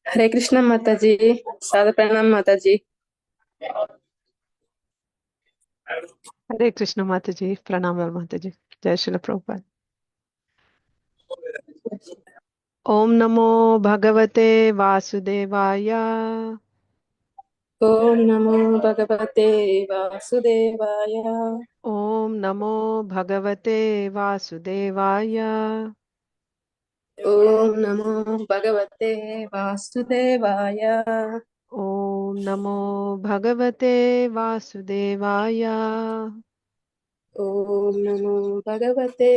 हरे कृष्णा माता जी, सादर प्रणाम माता जी। हरे कृष्ण माता जी, प्रणाम माता जी। जय श्रील प्रभुपाद। ओम नमो भगवते वासुदेवाय। ओम नमो भगवते वासुदेवाय। ओम नमो भगवते वासुदेवाय। ओम नमो भगवते वासुदेवाय। ओम नमो भगवते वासुदेवाय। ओम नमो भगवते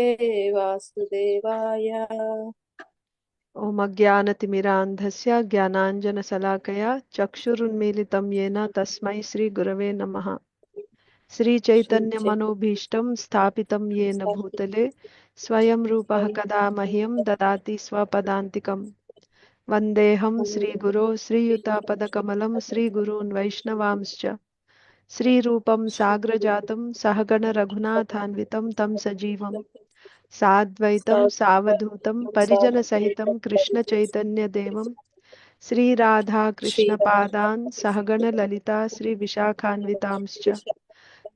वासुदेवाय। ओम अज्ञानतिमिरान्धस्य ज्ञानाञ्जनशलाकया चक्षुरुन्मीलितं येन तस्मै श्रीगुरवे नमः। श्रीचैतन्यमनोभीष्टं स्थापितं येन भूतले स्वयं रूपः कदा मह्यं ददाति स्वपदान्तिकम्। वन्देऽहं श्रीगुरो श्रीयुतापदकमलं श्रीगुरून् वैष्णवांश्च श्रीरूपं साग्रजातं सहगण रघुनाथान्वितं तं सजीवं साद्वैतं सावधूतं परिजनसहितं कृष्णचैतन्यदेवं श्रीराधाकृष्णपादान् सहगण ललिता श्रीविशाखान्वितांश्च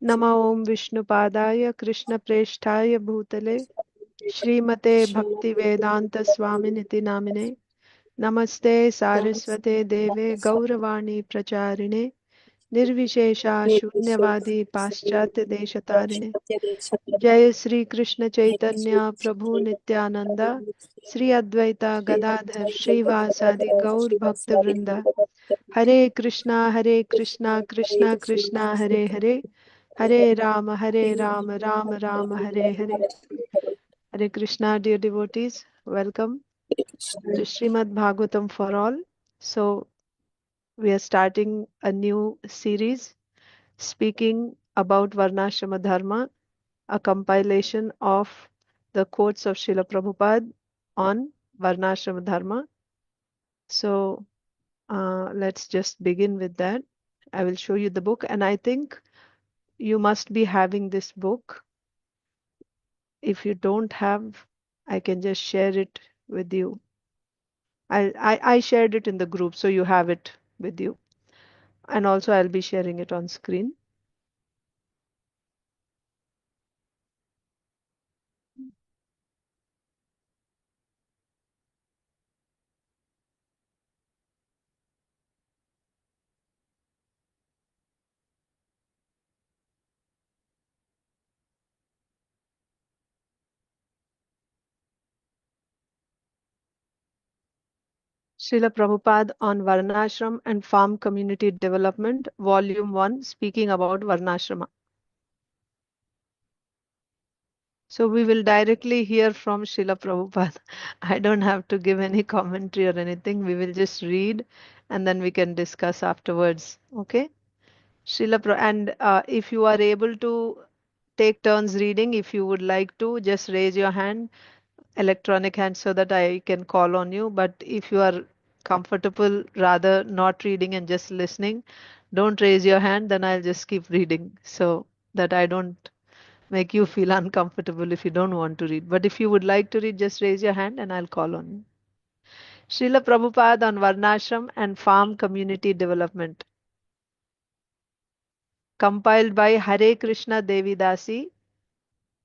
नमो ओं विष्णुपादाय कृष्णप्रेष्ठाय भूतले श्रीमते भक्तिवेदांत स्वामिनिति नामिने नमस्ते सारस्वते देवे गौरवाणी प्रचारिणे निर्विशेषा शून्यवादी पाश्चात्य देशतारिणे जय श्री कृष्ण चैतन्य प्रभु नित्यानंद श्री अद्वैता गदाधर श्रीवासादि गौर भक्त वृंदा हरे Krishna Krishna Krishna Hare Hare Hare Ram Ram Ram Hare Hare. Hare Krishna, dear devotees, welcome to Srimad Bhagavatam for all. So, we are starting a new series speaking about Varnasrama Dharma, a compilation of the quotes of Srila Prabhupada on Varnasrama Dharma. So, let's just begin with that. I will show you the book, and I think you must be having this book. If you don't have, I can just share it with you. I shared it in the group, so you have it with you. And also I'll be sharing it on screen. Srila Prabhupada on Varnashram and Farm Community Development, Volume 1, speaking about Varnashrama. So we will directly hear from Srila Prabhupada. I don't have to give any commentary or anything. We will just read and then we can discuss afterwards. Okay? And if you are able to take turns reading, if you would like to, just raise your hand, electronic hand, so that I can call on you. But if you are comfortable rather not reading and just listening, don't raise your hand, then I'll just keep reading so that I don't make you feel uncomfortable if you don't want to read. But if you would like to read, just raise your hand and I'll call on you. Srila Prabhupada on Varnashram and Farm Community Development. Compiled by Hare Krishna Devi Dasi,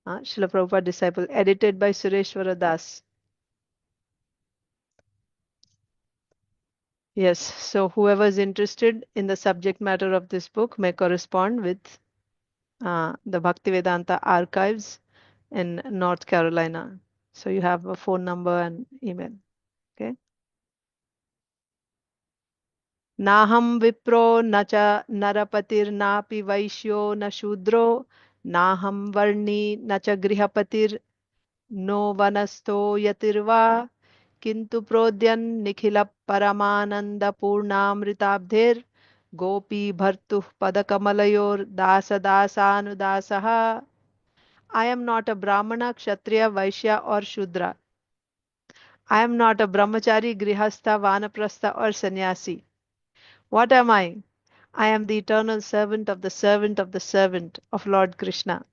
Srila Prabhupada disciple, edited by Sureshwara Das. Yes, so whoever is interested in the subject matter of this book may correspond with the Bhaktivedanta archives in North Carolina. So you have a phone number and email. Okay. Naham vipro nacha narapatir napi vaishyo na shudro naham varni nacha grihapatir no vanasto yatirva किंतु प्रोद्यन निखिल परमानंद पूर्णामृताब्धेर Gopi Bhartuh Padakamalayur Dasa Dasanudasaha. I am not a Brahmana, Kshatriya, Vaishya or Shudra. I am not a Brahmachari, Grihastha, Vanaprastha or Sannyasi. What am I? I am the eternal servant of the servant of the servant of Lord Krishna.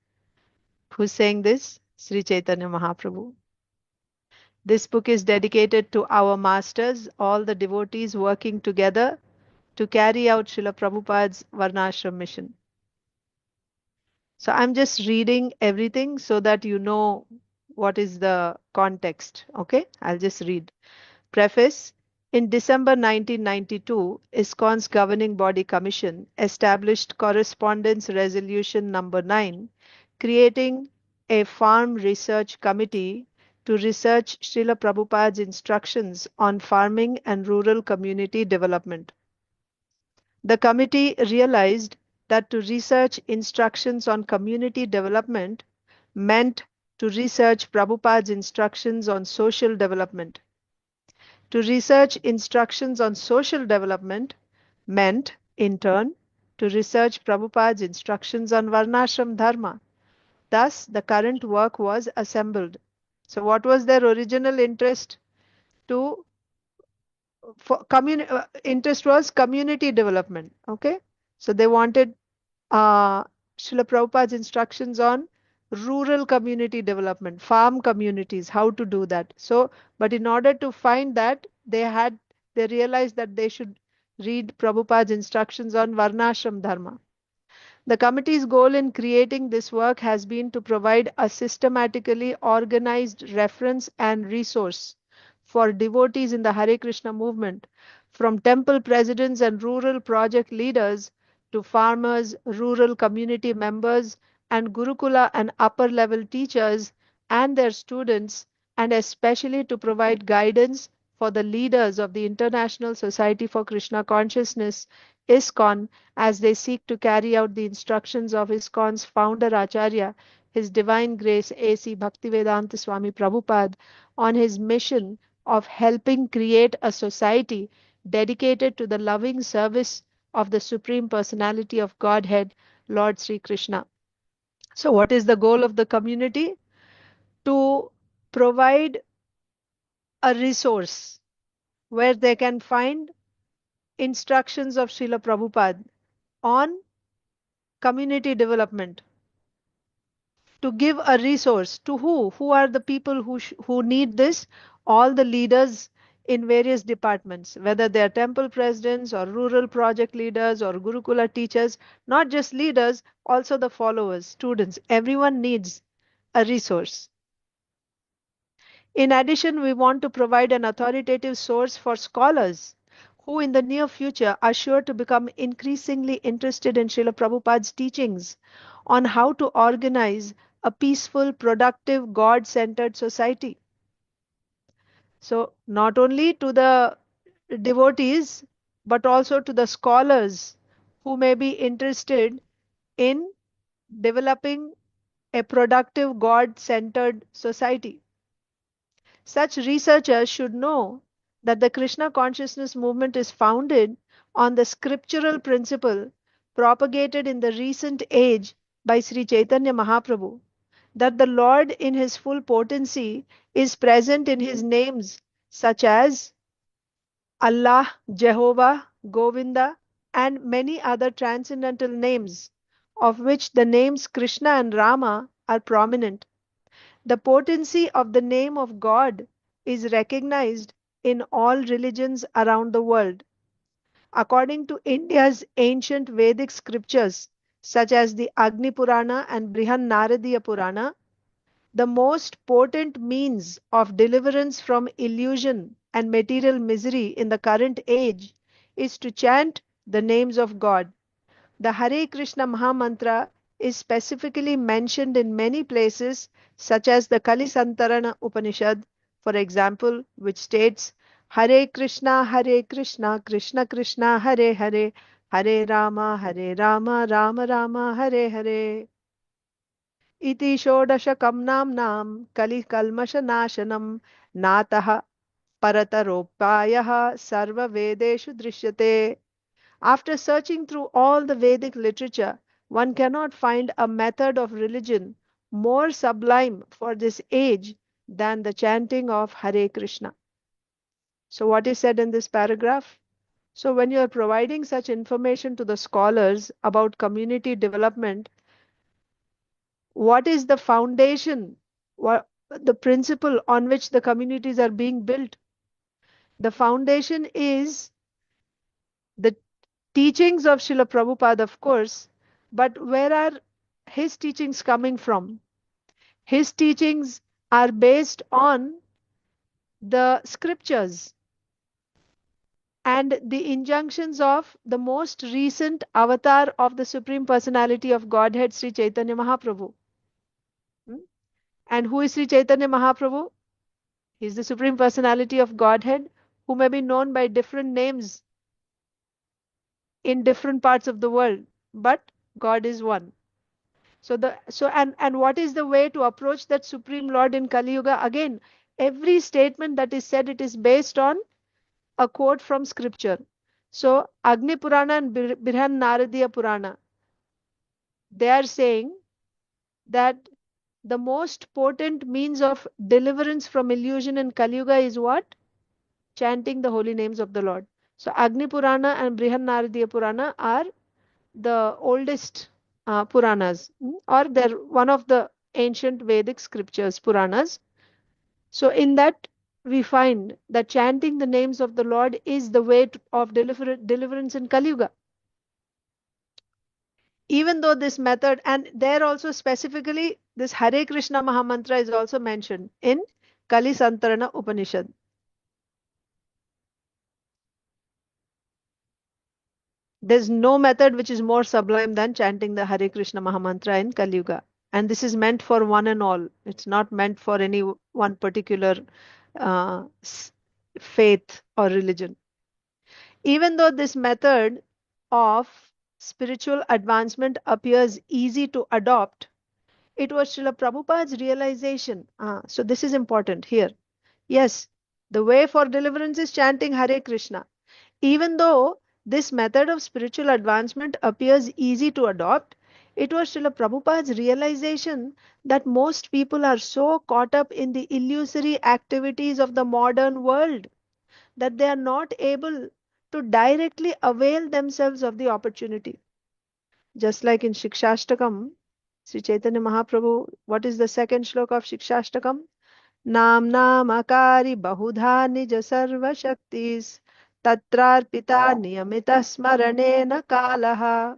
Who's saying this? Sri Caitanya Mahaprabhu. This book is dedicated to our masters, all the devotees working together to carry out Srila Prabhupada's Varnashram mission. So I'm just reading everything so that you know what is the context. Okay, I'll just read. Preface. In December 1992, ISKCON's governing body commission established Correspondence Resolution number 9, creating a farm research committee to research Srila Prabhupada's instructions on farming and rural community development. The committee realized that to research instructions on community development meant to research Prabhupada's instructions on social development. To research instructions on social development meant, in turn, to research Prabhupada's instructions on Varnasrama Dharma. Thus, the current work was assembled. So, what was their original interest? To interest was community development. Okay, so they wanted Srila Prabhupada's instructions on rural community development, farm communities, how to do that. So, but in order to find that, they realized that they should read Prabhupada's instructions on Varnashram Dharma. The committee's goal in creating this work has been to provide a systematically organized reference and resource for devotees in the Hare Krishna movement, from temple presidents and rural project leaders to farmers, rural community members, and Gurukula and upper level teachers and their students, and especially to provide guidance for the leaders of the International Society for Krishna Consciousness, ISKCON, as they seek to carry out the instructions of ISKCON's founder Acharya, His Divine Grace A.C. Bhaktivedanta Swami Prabhupada, on his mission of helping create a society dedicated to the loving service of the Supreme Personality of Godhead, Lord Sri Krishna. So, what is the goal of the community? To provide a resource where they can find instructions of Srila Prabhupada on community development, to give a resource to who are the people who need this? All the leaders in various departments, whether they are temple presidents or rural project leaders or Gurukula teachers, not just leaders, also the followers, students, everyone needs a resource. In addition, we want to provide an authoritative source for scholars who in the near future are sure to become increasingly interested in Srila Prabhupada's teachings on how to organize a peaceful, productive, God-centered society. So, not only to the devotees, but also to the scholars who may be interested in developing a productive, God-centered society. Such researchers should know that the Krishna consciousness movement is founded on the scriptural principle propagated in the recent age by Sri Caitanya Mahaprabhu, that the Lord in his full potency is present in his names such as Allah, Jehovah, Govinda, and many other transcendental names, of which the names Krishna and Rama are prominent. The potency of the name of God is recognized in all religions around the world. According to India's ancient Vedic scriptures, such as the Agni Purana and Brhan Naradiya Purana, the most potent means of deliverance from illusion and material misery in the current age is to chant the names of God. The Hare Krishna Mahamantra is specifically mentioned in many places, such as the Kali Santarana Upanishad, for example, which states, Hare Krishna, Krishna Krishna, Hare Hare, Hare Rama, Rama Rama, Hare Hare. Iti Shodashakam Namnam Kali Kalmashanashanam Natah Parataropayah Sarva Vedeshu Drishyate. After searching through all the Vedic literature, one cannot find a method of religion more sublime for this age than the chanting of Hare Krishna. So, what is said in this paragraph? So, when you are providing such information to the scholars about community development, what is the foundation, what the principle on which the communities are being built? The foundation is the teachings of Srila Prabhupada, of course, but where are his teachings coming from? His teachings are based on the scriptures and the injunctions of the most recent avatar of the Supreme Personality of Godhead, Sri Caitanya Mahaprabhu. Hmm? And who is Sri Chaitanya Mahaprabhu? He is the Supreme Personality of Godhead who may be known by different names in different parts of the world, but God is one. And what is the way to approach that Supreme Lord in Kali Yuga? Again, every statement that is said, it is based on a quote from scripture. So Agni Purana and Brhan Naradiya Purana, they are saying that the most potent means of deliverance from illusion in Kali Yuga is what? Chanting the holy names of the Lord. So Agni Purana and Brhan Naradiya Purana are the oldest Puranas, or they're one of the ancient Vedic scriptures, Puranas. So in that we find that chanting the names of the Lord is the way of deliverance in Kali Yuga. Even though this method, and there also specifically this Hare Krishna Mahamantra is also mentioned in Kali Santarana Upanishad. There's no method which is more sublime than chanting the Hare Krishna Mahamantra in Kali Yuga. And this is meant for one and all. It's not meant for any one particular uh, faith or religion. Even though this method of spiritual advancement appears easy to adopt, it was Srila Prabhupada's realization. So this is important here. Yes, the way for deliverance is chanting Hare Krishna. Even though this method of spiritual advancement appears easy to adopt, it was Srila Prabhupada's realization that most people are so caught up in the illusory activities of the modern world that they are not able to directly avail themselves of the opportunity. Just like in Shikshashtakam, Sri Caitanya Mahaprabhu, what is the second shloka of Shikshashtakam? Nam Nam Akari Bahudha Nija Sarva Shaktis Tatrarpita Niyamita Smaranena Kalaha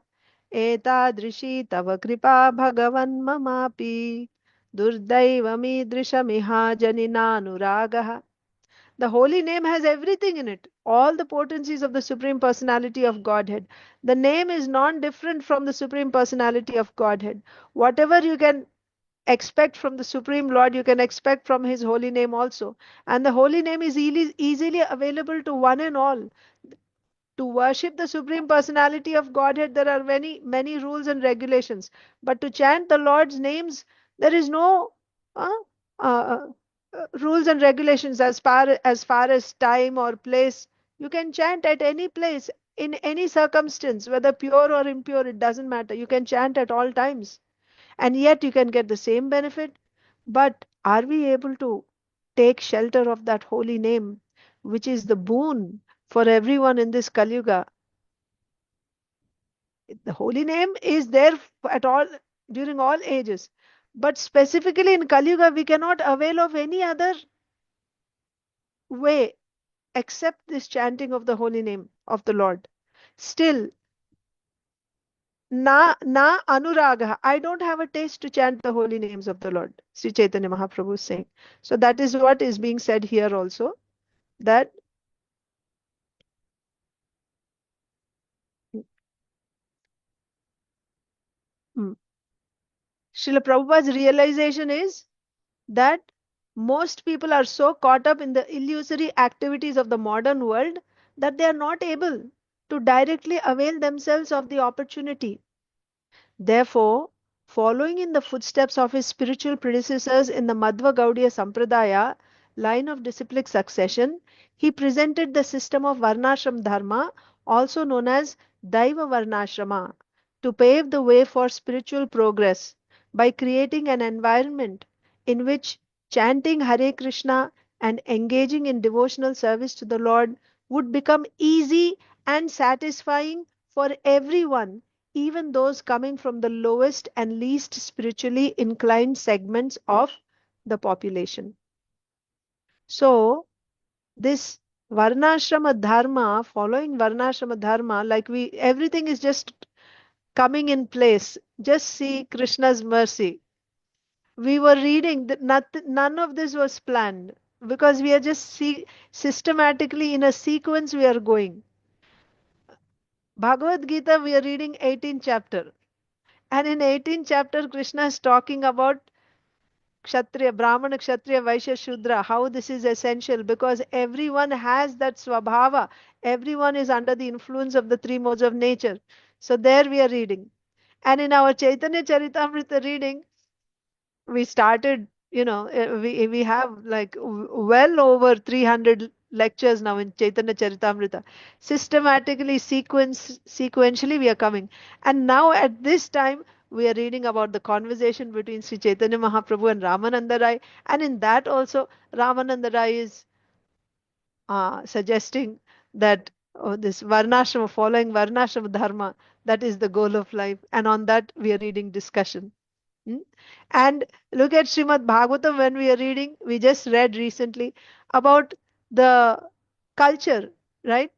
Etadrishi Tava Kripa Bhagavan Mamapi Durdaiva Janinanuragaha. The holy name has everything in it, all the potencies of the Supreme Personality of Godhead. The name is non-different from the Supreme Personality of Godhead. Whatever you can expect from the Supreme Lord, you can expect from His holy name also. And the holy name is easily available to one and all. To worship the Supreme Personality of Godhead, there are many rules and regulations. But to chant the Lord's names, there is no uh, uh, rules and regulations as far as time or place. You can chant at any place, in any circumstance, whether pure or impure, it doesn't matter. You can chant at all times, and yet you can get the same benefit. But are we able to take shelter of that holy name, which is the boon for everyone in this Kali Yuga? The holy name is there at all, during all ages, but specifically in Kali Yuga we cannot avail of any other way except this chanting of the holy name of the Lord. Still, na anuraga, I don't have a taste to chant the holy names of the Lord, Sri Chaitanya Mahaprabhu is saying. So that is what is being said here also, that mm, Srila Prabhupada's realization is that most people are so caught up in the illusory activities of the modern world that they are not able to directly avail themselves of the opportunity. Therefore, following in the footsteps of his spiritual predecessors in the Madhva Gaudiya Sampradaya line of disciplic succession, he presented the system of Varnasrama Dharma also known as Daiva Varnasrama, to pave the way for spiritual progress by creating an environment in which chanting Hare Krishna and engaging in devotional service to the Lord would become easy and satisfying for everyone, even those coming from the lowest and least spiritually inclined segments of the population. So, this Varnasrama Dharma, following Varnasrama Dharma, like everything is just coming in place. Just see Krishna's mercy. We were reading that none of this was planned because we are just systematically in a sequence we are going. Bhagavad Gita, we are reading 18th chapter. And in 18th chapter, Krishna is talking about Kshatriya, Brahmana, Kshatriya, Vaishya, Shudra, how this is essential because everyone has that swabhava. Everyone is under the influence of the three modes of nature. So there we are reading. And in our Chaitanya Charitamrita reading, we started, we have like well over 300 lectures now in Chaitanya Charitamrita. Systematically, sequentially, we are coming. And now at this time, we are reading about the conversation between Sri Caitanya Mahaprabhu and Ramananda Rai. And in that also, Ramananda Rai is suggesting that this Varnashrama, following Varnashrama Dharma, that is the goal of life. And on that, we are reading discussion. Hmm? And look at Srimad Bhagavatam when we are reading, we just read recently about the culture, right?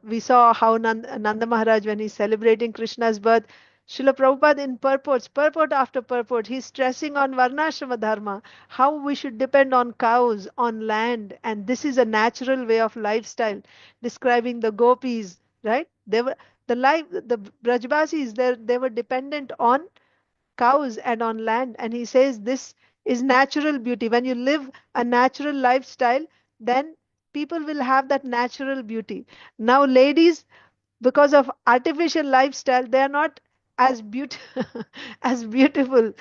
We saw how Nanda Maharaj, when he's celebrating Krishna's birth, Srila Prabhupada in purport after purport, he's stressing on Varnashrama Dharma, how we should depend on cows, on land, and this is a natural way of lifestyle, describing the gopis, right? The Brajbasis, they were dependent on cows and on land. And he says this is natural beauty. When you live a natural lifestyle, then people will have that natural beauty. Now, ladies, because of artificial lifestyle, they are not as as beautiful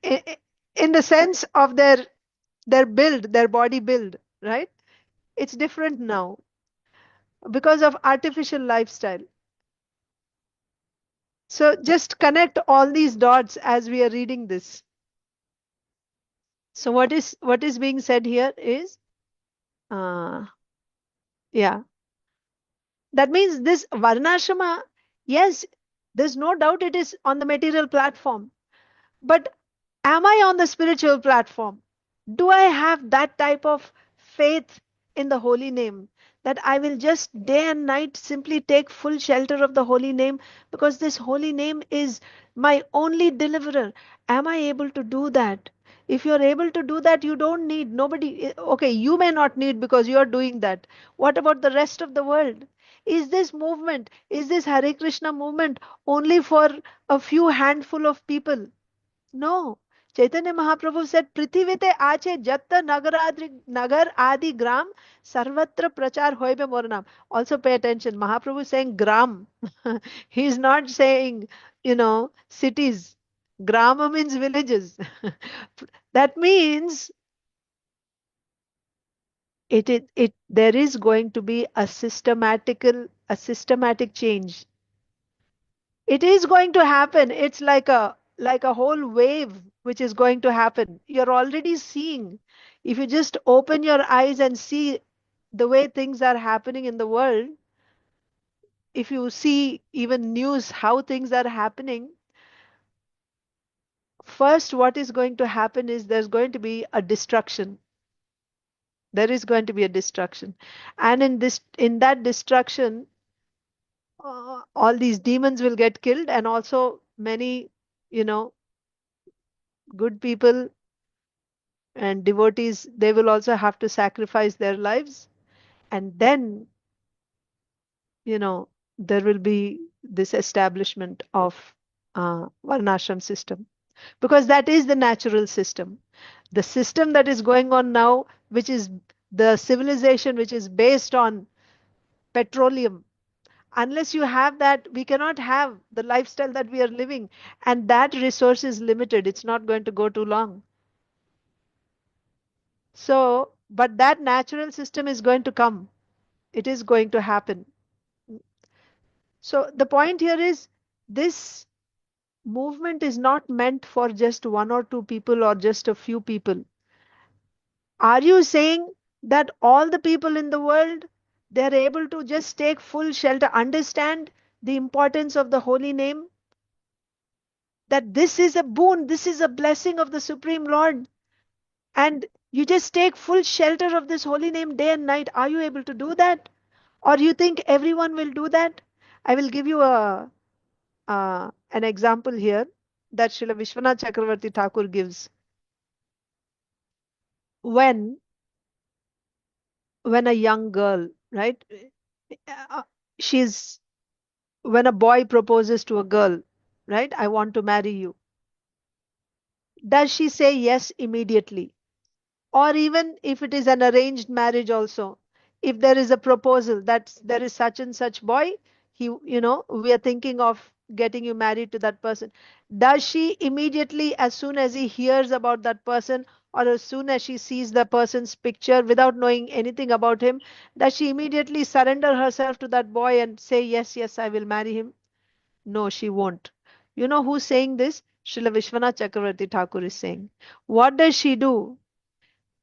in the sense of their build, their body build, right? It's different now because of artificial lifestyle. So just connect all these dots as we are reading this. So what is being said here is, uh, yeah, that means this Varnashrama, yes, there's no doubt it is on the material platform, but am I on the spiritual platform? Do I have that type of faith in the holy name that I will just day and night simply take full shelter of the holy name because this holy name is my only deliverer? Am I able to do that? If you're able to do that, you don't need nobody. Okay, you may not need because you're doing that. What about the rest of the world? Is this movement, is this Hare Krishna movement only for a few handful of people? No. Chaitanya Mahaprabhu said, Prithivite ache jatta nagar adi gram sarvatra prachar hoibe moranam. Also pay attention. Mahaprabhu is saying gram. He is not saying, cities. Grama means villages. That means there is going to be a systematic change. It is going to happen. It's like a whole wave which is going to happen. You're already seeing. If you just open your eyes and see the way things are happening in the world, if you see even news how things are happening, first what is going to happen is there's going to be a destruction. There is going to be a destruction. And in that destruction, all these demons will get killed, and also many, you know, good people and devotees, they will also have to sacrifice their lives. And then, you know, there will be this establishment of Varnashram system, because that is the natural system. The system that is going on now, which is the civilization which is based on petroleum, unless you have that, we cannot have the lifestyle that we are living. And that resource is limited. It's not going to go too long. So, but that natural system is going to come. It is going to happen. So the point here is, this movement is not meant for just one or two people or just a few people. Are you saying that all the people in the world, they're able to just take full shelter, understand the importance of the holy name? That this is a boon, this is a blessing of the Supreme Lord, and you just take full shelter of this holy name day and night. Are you able to do that? Or you think everyone will do that? I will give you an example here that Srila Vishwanath Chakravarti Thakur gives. When when a young girl, right? Uh, she's When a boy proposes to a girl, right? I want to marry you. Does she say yes immediately? Or even if it is an arranged marriage also, if there is a proposal that there is such and such boy, we are thinking of getting you married to that person, does she immediately, as soon as he hears about that person, or as soon as she sees the person's picture without knowing anything about him, does she immediately surrender herself to that boy and say, yes, yes, I will marry him? No, she won't. You know who's saying this? Srila Vishwanath Chakravarti Thakur is saying. What does she do?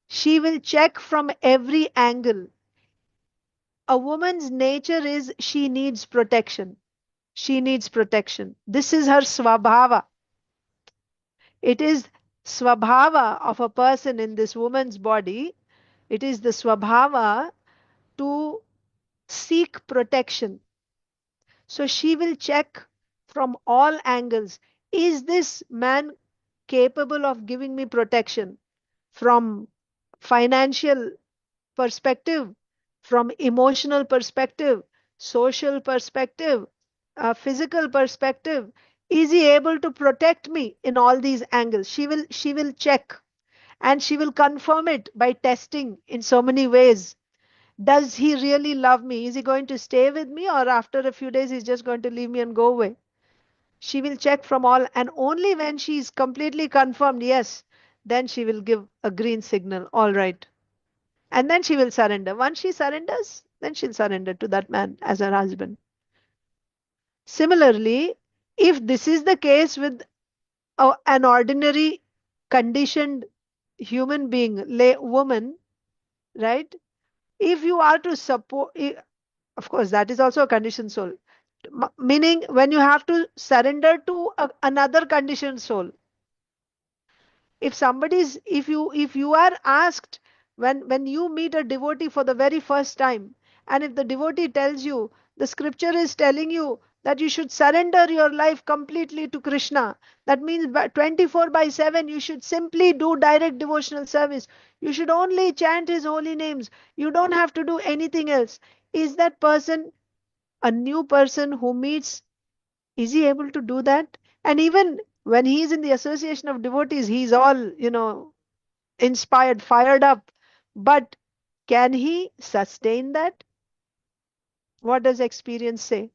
She will check from every angle. A woman's nature is she needs protection. She needs protection. This is her swabhava. It is swabhava of a person in this woman's body. It is the swabhava to seek protection. So she will check from all angles. Is this man capable of giving me protection from financial perspective, from emotional perspective, social perspective, physical perspective? Is he able to protect me in all these angles? She will check, and she will confirm it by testing in so many ways. Does he really love me? Is he going to stay with me, or after a few days he's just going to leave me and go away? She will check from all, and only when she is completely confirmed, yes, then she will give a green signal, all right. And then she will surrender. Once she surrenders, then she'll surrender to that man as her husband. Similarly, if this is the case with an ordinary conditioned human being, lay woman, right? If you are to support, of course, that is also a conditioned soul. Meaning, when you have to surrender to another conditioned soul, if you are asked, when you meet a devotee for the very first time, and if the devotee tells you, the scripture is telling you that you should surrender your life completely to Krishna, that means 24 by 7 you should simply do direct devotional service, you should only chant his holy names, you don't have to do anything else. Is that person a new person who meets? Is he able to do that? And even when he is in the association of devotees, he's all, inspired, fired up. But can he sustain that? What does experience say?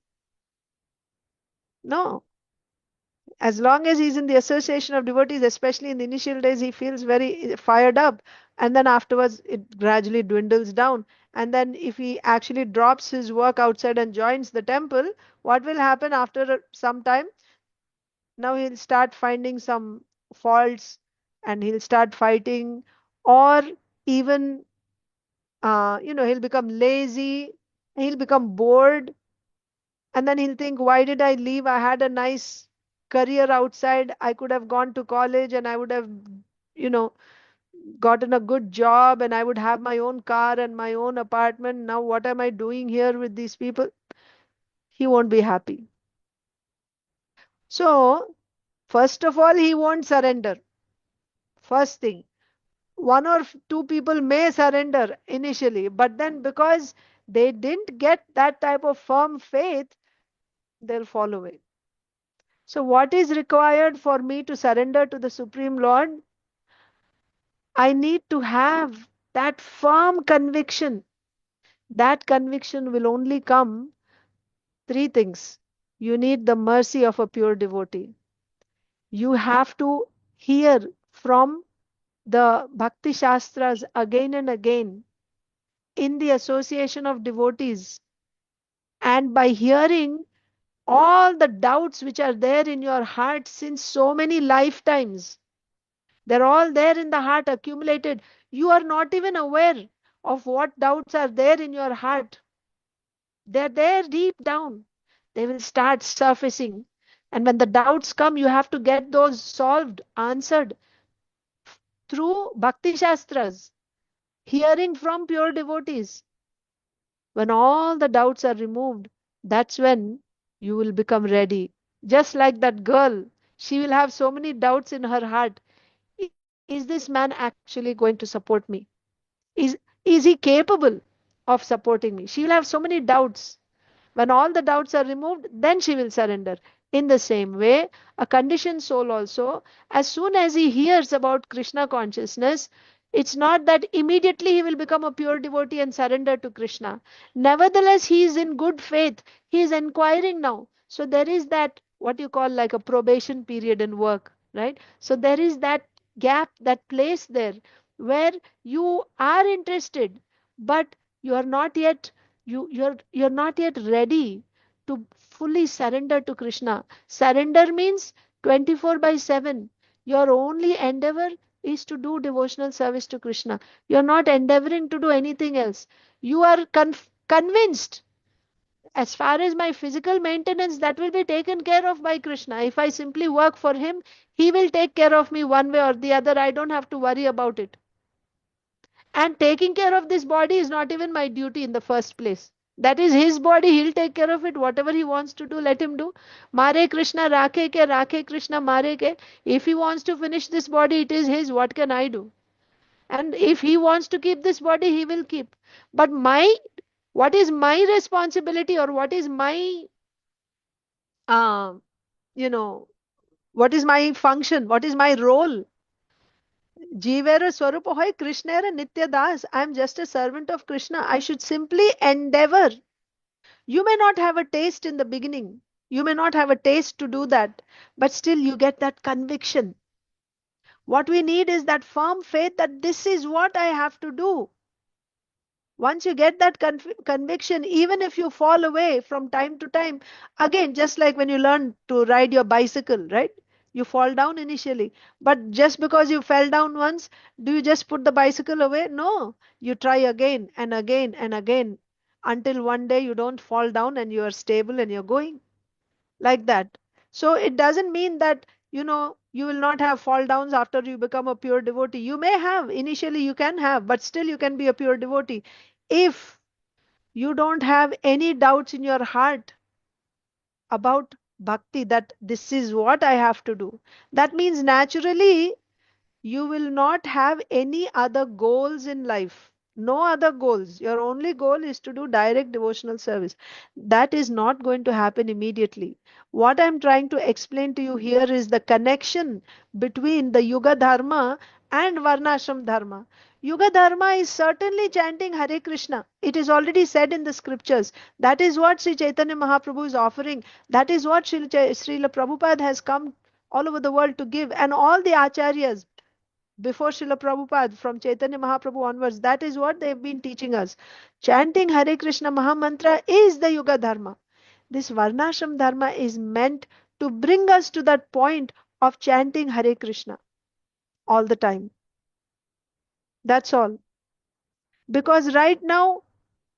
No. As long as he's in the association of devotees, especially in the initial days, he feels very fired up. And then afterwards, it gradually dwindles down. And then if he actually drops his work outside and joins the temple, what will happen after some time? Now he'll start finding some faults, and he'll start fighting, or even he'll become lazy, he'll become bored, and then he'll think, why did I leave? I had a nice career outside, I could have gone to college, and I would have you know gotten a good job, and I would have my own car and my own apartment. Now what am I doing here with these people? He won't be happy. So first of all, he won't surrender. First thing, one or two people may surrender initially, but then because they didn't get that type of firm faith, they'll fall away. So, what is required for me to surrender to the Supreme Lord? I need to have that firm conviction. That conviction will only come three things. You need the mercy of a pure devotee. You have to hear from the Bhakti Shastras again and again in the association of devotees. And by hearing, All the doubts which are there in your heart since so many lifetimes, they're all there in the heart accumulated. You are not even aware of what doubts are there in your heart. They're there deep down. They will start surfacing. And when the doubts come, you have to get those solved, answered through Bhakti Shastras, hearing from pure devotees. When all the doubts are removed, that's when you will become ready. Just like that girl, she will have so many doubts in her heart. Is this man actually going to support me? Is, is he capable of supporting me? She will have so many doubts. When all the doubts are removed, then she will surrender. In the same way, a conditioned soul also, as soon as he hears about Krishna consciousness, it's not that immediately he will become a pure devotee and surrender to Krishna. Nevertheless, he is in good faith. He is inquiring now. So there is that, what you call like a probation period in work, right? So there is that gap, that place there where you are interested, but you are not yet you're not yet ready to fully surrender to Krishna. Surrender means 24 by 7. Your only endeavor is to do devotional service to Krishna. You're not endeavoring to do anything else. You are convinced, as far as my physical maintenance, that will be taken care of by Krishna. If I simply work for him, he will take care of me one way or the other. I don't have to worry about it. And taking care of this body is not even my duty in the first place. That is his body. He'll take care of it. Whatever he wants to do, let him do. Mare Krishna rakhe ke, rakhe Krishna mare ke. If he wants to finish this body, it is his. What can I do? And if he wants to keep this body, he will keep. But what is my responsibility, or what is my, uh, you know, what is my function? What is my role? Jivera Swarupa hoy Krishnera Nitya Das. I am just a servant of Krishna. I should simply endeavor. You may not have a taste in the beginning. You may not have a taste to do that, but still you get that conviction. What we need is that firm faith that this is what I have to do. Once you get that conviction, even if you fall away from time to time, again, just like when you learn to ride your bicycle, right? You fall down initially, but just because you fell down once, do you just put the bicycle away? No, you try again and again and again until one day you don't fall down and you are stable and you're going like that. So it doesn't mean that, you will not have fall downs after you become a pure devotee. You may have, initially you can have, but still you can be a pure devotee. If you don't have any doubts in your heart about bhakti, that this is what I have to do, that means naturally you will not have any other goals in life. No other goals. Your only goal is to do direct devotional service. That is not going to happen immediately. What I'm trying to explain to you here is the connection between the Yuga Dharma and Varnashram Dharma. Yuga Dharma is certainly chanting Hare Krishna. It is already said in the scriptures. That is what Sri Caitanya Mahaprabhu is offering. That is what Srila Prabhupada has come all over the world to give. And all the acaryas before Srila Prabhupada, from Chaitanya Mahaprabhu onwards, that is what they've been teaching us. Chanting Hare Krishna Mahamantra is the Yuga Dharma. This Varnashram Dharma is meant to bring us to that point of chanting Hare Krishna all the time. That's all. Because right now,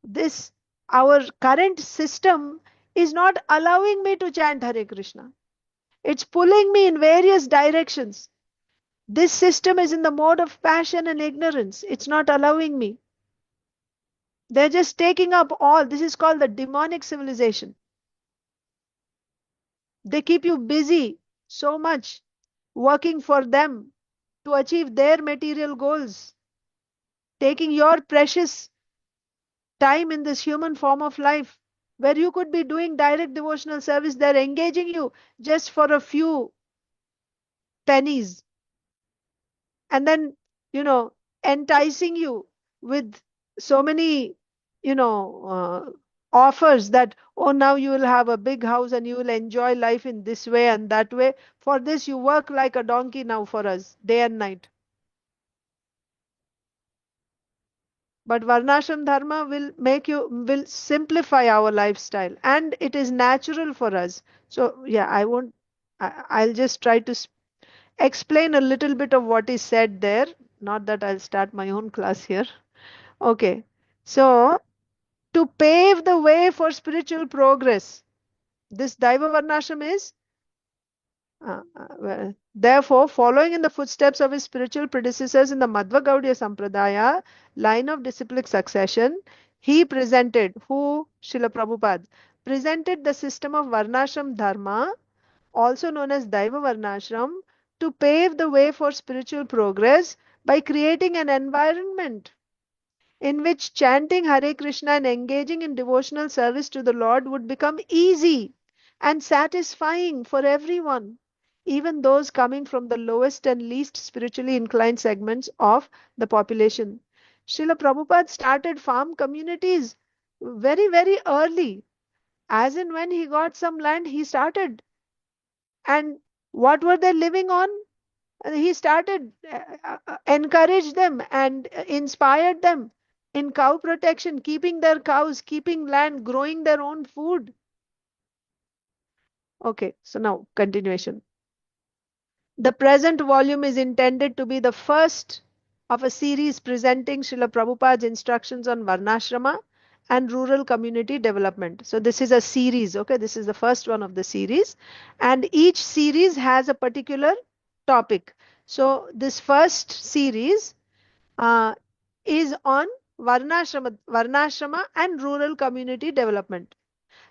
this, our current system is not allowing me to chant Hare Krishna. It's pulling me in various directions. This system is in the mode of passion and ignorance. It's not allowing me. They're just taking up all. This is called the demonic civilization. They keep you busy so much, working for them to achieve their material goals, taking your precious time in this human form of life, where you could be doing direct devotional service. They're engaging you just for a few pennies, and then, you know, enticing you with so many, offers that, oh, now you will have a big house and you will enjoy life in this way and that way. For this, you work like a donkey now for us, day and night. But Varnashram Dharma will simplify our lifestyle, and it is natural for us. So yeah, I'll just try to explain a little bit of what is said there. Not that I'll start my own class here. Okay. So to pave the way for spiritual progress, this Daiva Varnashram is therefore, following in the footsteps of his spiritual predecessors in the Madhva Gaudiya Sampradaya, line of disciplic succession, he presented, who? Srila Prabhupada, presented the system of Varnashram Dharma, also known as Daiva Varnashram, to pave the way for spiritual progress by creating an environment in which chanting Hare Krishna and engaging in devotional service to the Lord would become easy and satisfying for everyone, even those coming from the lowest and least spiritually inclined segments of the population. Srila Prabhupada started farm communities very, very early. As in when he got some land, he started. And what were they living on? He started encouraged them and inspired them in cow protection, keeping their cows, keeping land, growing their own food. Okay, so now continuation. The present volume is intended to be the first of a series presenting Srila Prabhupada's instructions on Varnashrama and rural community development. So this is a series, okay? This is the first one of the series, and each series has a particular topic. So this first series is on Varnashrama and rural community development.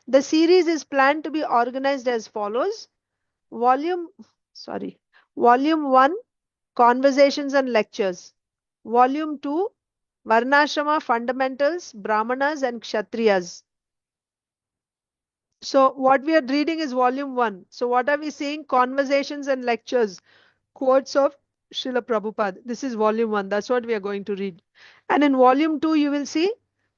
The series is planned to be organized as follows. Volume, Volume 1, Conversations and Lectures. Volume 2, Varnashrama Fundamentals, Brahmanas and Kshatriyas. So what we are reading is Volume 1. So what are we seeing? Conversations and Lectures. Quotes of Srila Prabhupada. This is Volume 1. That's what we are going to read. And in Volume 2, you will see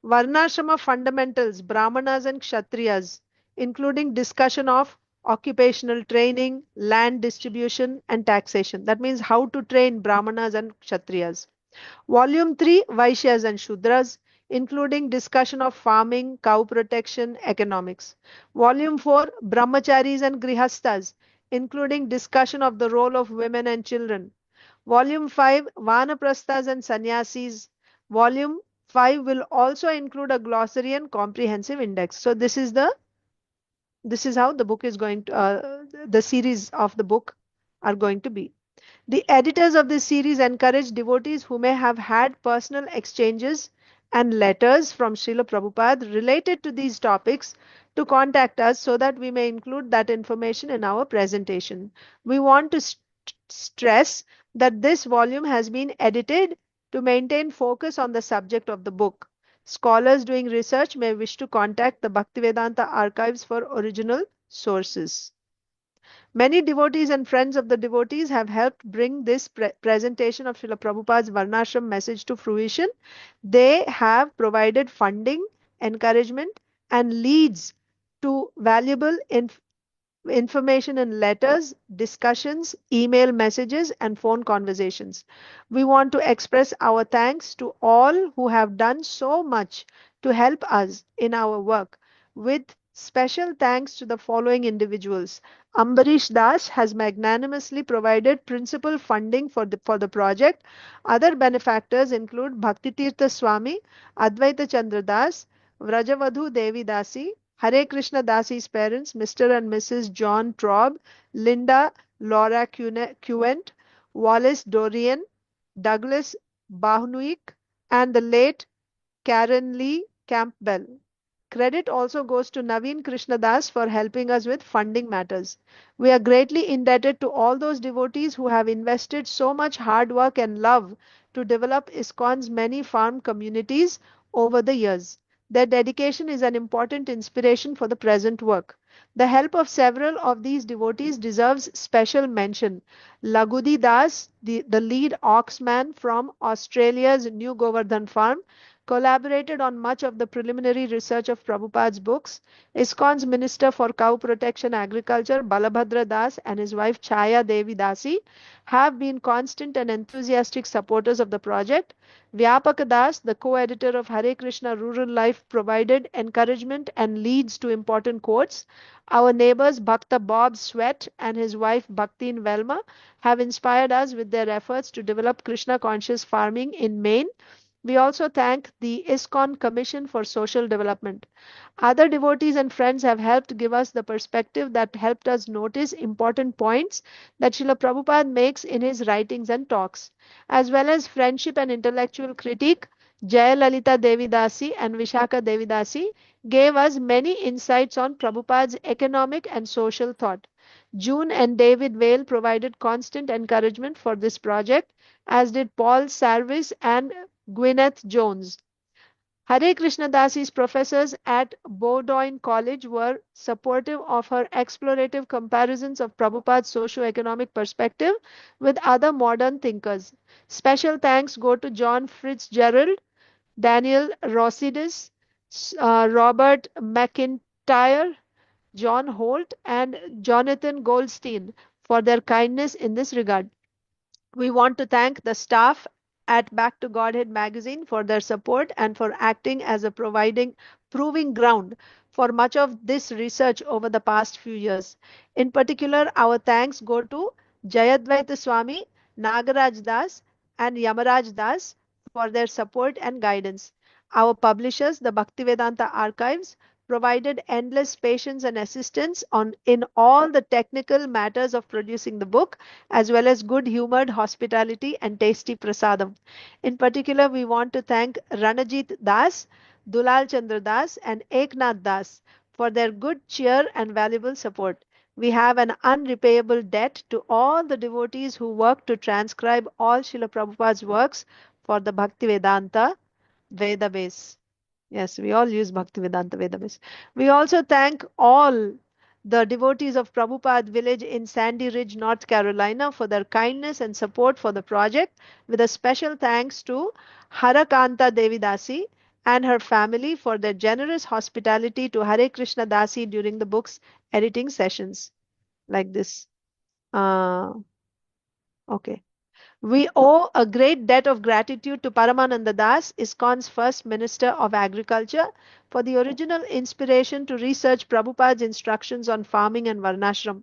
Varnashrama Fundamentals, Brahmanas and Kshatriyas, including discussion of occupational training, land distribution, and taxation. That means how to train Brahmanas and Kshatriyas. Volume 3, Vaishyas and Shudras, including discussion of farming, cow protection, economics. Volume 4, Brahmacharis and Grihasthas, including discussion of the role of women and children. Volume 5, Vanaprasthas and Sannyasis. Volume 5 will also include a glossary and comprehensive index. So this is how the book is going to, the series of the book are going to be. The editors of this series encourage devotees who may have had personal exchanges and letters from Srila Prabhupada related to these topics to contact us so that we may include that information in our presentation. We want to stress that this volume has been edited to maintain focus on the subject of the book. Scholars doing research may wish to contact the Bhaktivedanta archives for original sources. Many devotees and friends of the devotees have helped bring this presentation of Srila Prabhupada's Varnashram message to fruition. They have provided funding, encouragement, and leads to valuable information in letters, discussions, email messages, and phone conversations. We want to express our thanks to all who have done so much to help us in our work, with special thanks to the following individuals. Ambarish Das has magnanimously provided principal funding for the project. Other benefactors include Bhakti Tirtha Swami, Advaita Chandra Das, Vrajavadhu Devi Dasi, Hare Krishna Dasi's parents, Mr. and Mrs. John Traub, Linda Laura Quent, Wallace Dorian, Douglas Bahnuik, and the late Karen Lee Campbell. Credit also goes to Naveen Krishnadas for helping us with funding matters. We are greatly indebted to all those devotees who have invested so much hard work and love to develop ISKCON's many farm communities over the years. Their dedication is an important inspiration for the present work. The help of several of these devotees deserves special mention. Lagudi Das, the lead oxman from Australia's New Govardhan farm, collaborated on much of the preliminary research of Prabhupada's books. ISKCON's Minister for Cow Protection Agriculture, Balabhadra Das, and his wife Chaya Devi Dasi have been constant and enthusiastic supporters of the project. Vyapak Das, the co-editor of Hare Krishna Rural Life, provided encouragement and leads to important quotes. Our neighbors Bhakta Bob Sweat and his wife Bhaktin Velma have inspired us with their efforts to develop Krishna conscious farming in Maine. We also thank the ISKCON Commission for Social Development. Other devotees and friends have helped give us the perspective that helped us notice important points that Srila Prabhupada makes in his writings and talks, as well as friendship and intellectual critique. Jaya Lalita Devi Dasi and Vishaka Devi Dasi gave us many insights on Prabhupada's economic and social thought. June and David Vale provided constant encouragement for this project, as did Paul Sarvis and Gwyneth Jones. Hare Krishna Dasi's professors at Bowdoin College were supportive of her explorative comparisons of Prabhupada's socio-economic perspective with other modern thinkers. Special thanks go to John Fitzgerald, Daniel Rosidis, Robert McIntyre, John Holt, and Jonathan Goldstein for their kindness in this regard. We want to thank the staff at Back to Godhead magazine for their support and for acting as a proving ground for much of this research over the past few years. In particular, our thanks go to Jayadvaita Swami, Nagaraj Das, and Yamaraj Das for their support and guidance. Our publishers, the Bhaktivedanta Archives, provided endless patience and assistance in all the technical matters of producing the book, as well as good humored hospitality and tasty prasadam. In particular, we want to thank Ranajit Das, Dulal Chandra Das, and Eknath Das for their good cheer and valuable support. We have an unrepayable debt to all the devotees who worked to transcribe all Srila Prabhupada's works for the Bhaktivedanta Vedabase. Yes, we all use Bhaktivedanta Vedabase. We also thank all the devotees of Prabhupada village in Sandy Ridge, North Carolina for their kindness and support for the project, with a special thanks to Harakanta Devi Dasi and her family for their generous hospitality to Hare Krishna Dasi during the book's editing sessions. Like this. Okay. We owe a great debt of gratitude to Paramananda Das, ISKCON's first Minister of Agriculture, for the original inspiration to research Prabhupada's instructions on farming and Varnashram.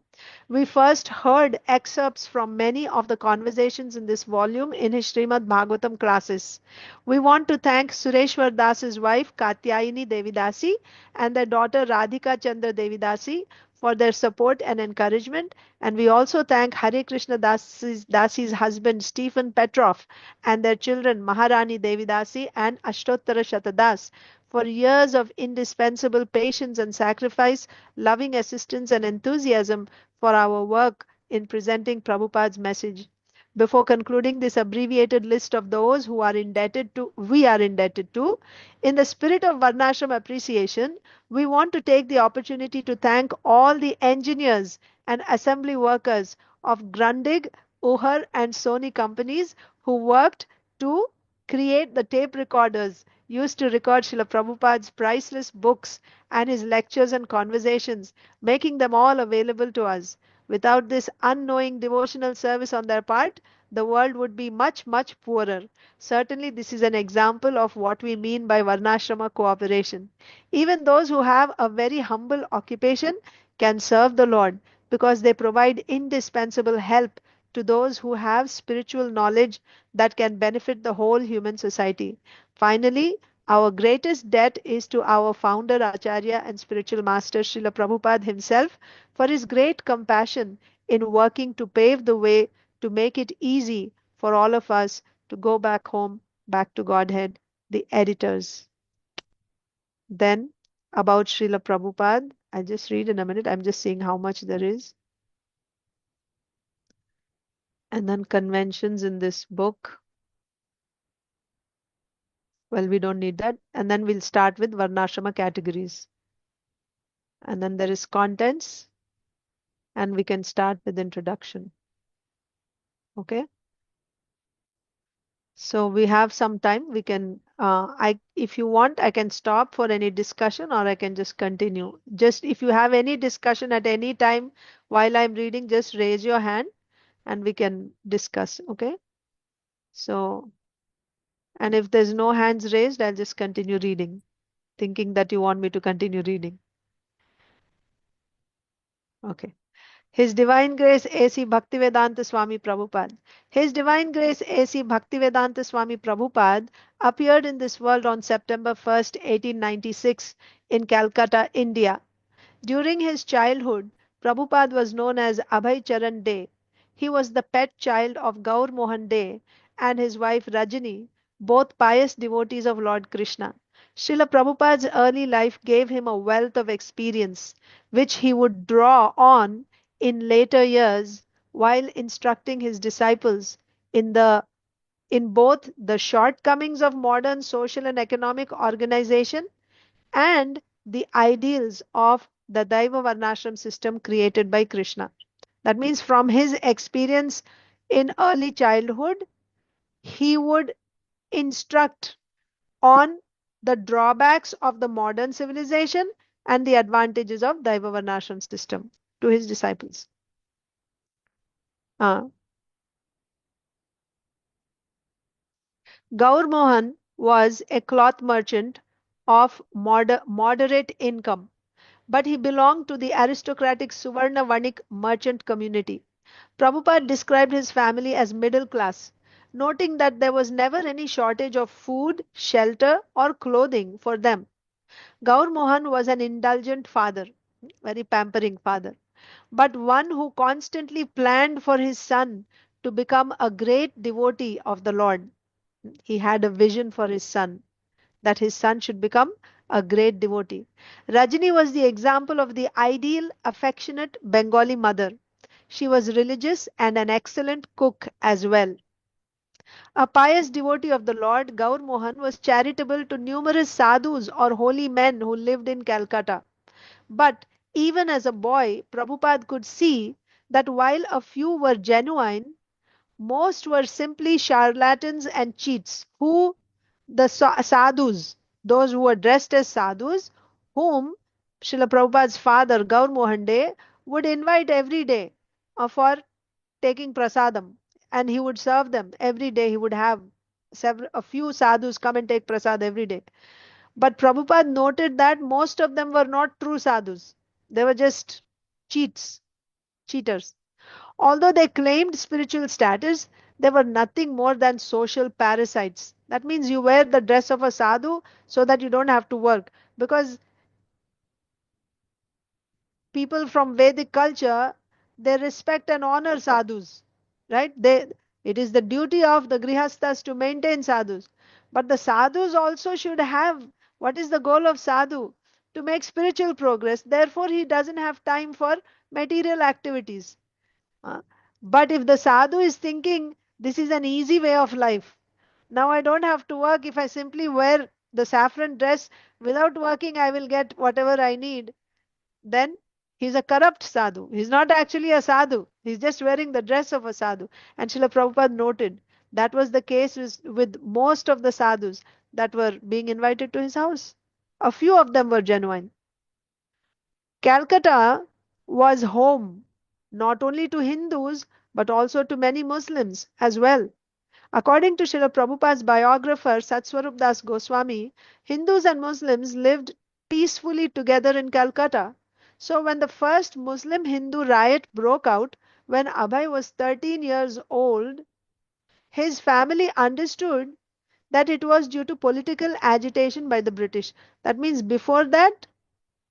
We first heard excerpts from many of the conversations in this volume in his Srimad Bhagavatam classes. We want to thank Sureshwar Das's wife Katyayini Devidasi and their daughter Radhika Chandra Devidasi for their support and encouragement. And we also thank Hare Krishna Dasi's husband Stephen Petrov and their children Maharani Devidasi and Ashtottara Shatadas for years of indispensable patience and sacrifice, loving assistance and enthusiasm for our work in presenting Prabhupada's message. Before concluding this abbreviated list of those who are indebted to, we are indebted to, in the spirit of Varnashram appreciation, we want to take the opportunity to thank all the engineers and assembly workers of Grundig, Uhar and Sony companies who worked to create the tape recorders used to record Srila Prabhupada's priceless books and his lectures and conversations, making them all available to us. Without this unknowing devotional service on their part, the world would be much, much poorer. Certainly, this is an example of what we mean by Varnashrama cooperation. Even those who have a very humble occupation can serve the Lord because they provide indispensable help to those who have spiritual knowledge that can benefit the whole human society. Finally, our greatest debt is to our founder, Acharya and spiritual master, Srila Prabhupada himself, for his great compassion in working to pave the way to make it easy for all of us to go back home, back to Godhead, the editors. Then, about Srila Prabhupada, I'll just read in a minute. I'm just seeing how much there is. And then conventions in this book. Well, we don't need that. And then we'll start with Varnashrama categories. And then there is contents. And we can start with introduction. Okay. So we have some time. We can, if you want, I can stop for any discussion or I can just continue. Just if you have any discussion at any time while I'm reading, just raise your hand and we can discuss. Okay. So, and if there's no hands raised, I'll just continue reading, thinking that you want me to continue reading. Okay. His Divine Grace A.C. Bhaktivedanta Swami Prabhupada. His Divine Grace A.C. Bhaktivedanta Swami Prabhupada appeared in this world on September 1st, 1896 in Calcutta, India. During his childhood, Prabhupada was known as Abhay Charan De. He was the pet child of Gaur Mohan De and his wife Rajani, both pious devotees of Lord Krishna. Srila Prabhupada's early life gave him a wealth of experience, which he would draw on in later years while instructing his disciples in both the shortcomings of modern social and economic organization and the ideals of the Daiva Varnashram system created by Krishna. That means from his experience in early childhood, he would instruct on the drawbacks of the modern civilization and the advantages of Daiva Varnashram system to his disciples. Gaur Mohan was a cloth merchant of moderate income, but he belonged to the aristocratic Suvarna Vanik merchant community. Prabhupada described his family as middle class, noting that there was never any shortage of food, shelter, or clothing for them. Gaur Mohan was an indulgent father, very pampering father, but one who constantly planned for his son to become a great devotee of the Lord. He had a vision for his son, that his son should become a great devotee. Rajini was the example of the ideal, affectionate Bengali mother. She was religious and an excellent cook as well. A pious devotee of the Lord, Gaur Mohan was charitable to numerous sadhus or holy men who lived in Calcutta. But even as a boy, Prabhupada could see that while a few were genuine, most were simply charlatans and cheats, who the sadhus, those who were dressed as sadhus, whom Srila Prabhupada's father, Gaur Mohan De, would invite every day for taking prasadam, and he would serve them every day. He would have a few sadhus come and take prasad every day. But Prabhupada noted that most of them were not true sadhus. They were just cheaters. Although they claimed spiritual status, they were nothing more than social parasites. That means you wear the dress of a sadhu so that you don't have to work. Because people from Vedic culture, they respect and honor sadhus, right? It is the duty of the grihasthas to maintain sadhus. But the sadhus also should have, what is the goal of sadhu? To make spiritual progress. Therefore, he doesn't have time for material activities. Uh, But if the sadhu is thinking this is an easy way of life, now I don't have to work. If I simply wear the saffron dress without working, I will get whatever I need, then he's a corrupt sadhu. He's not actually a sadhu. He's just wearing the dress of a sadhu. And Srila Prabhupada noted that was the case with most of the sadhus that were being invited to his house. A few of them were genuine. Calcutta was home not only to Hindus but also to many Muslims as well. According to Srila Prabhupada's biographer Satswarup Das Goswami, Hindus and Muslims lived peacefully together in Calcutta. So when the first Muslim-Hindu riot broke out, when Abhay was 13 years old, his family understood that it was due to political agitation by the British. That means before that,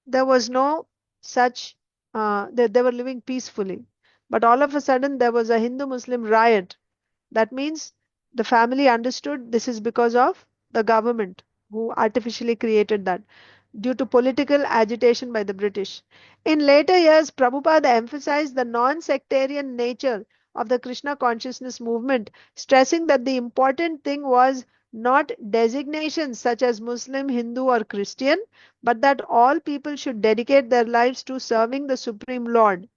there was no such, they were living peacefully. But all of a sudden, there was a Hindu-Muslim riot. That means the family understood this is because of the government who artificially created that due to political agitation by the British. In later years, Prabhupada emphasized the non-sectarian nature of the Krishna consciousness movement, stressing that the important thing was not designations such as Muslim, Hindu, or Christian, but that all people should dedicate their lives to serving the Supreme Lord.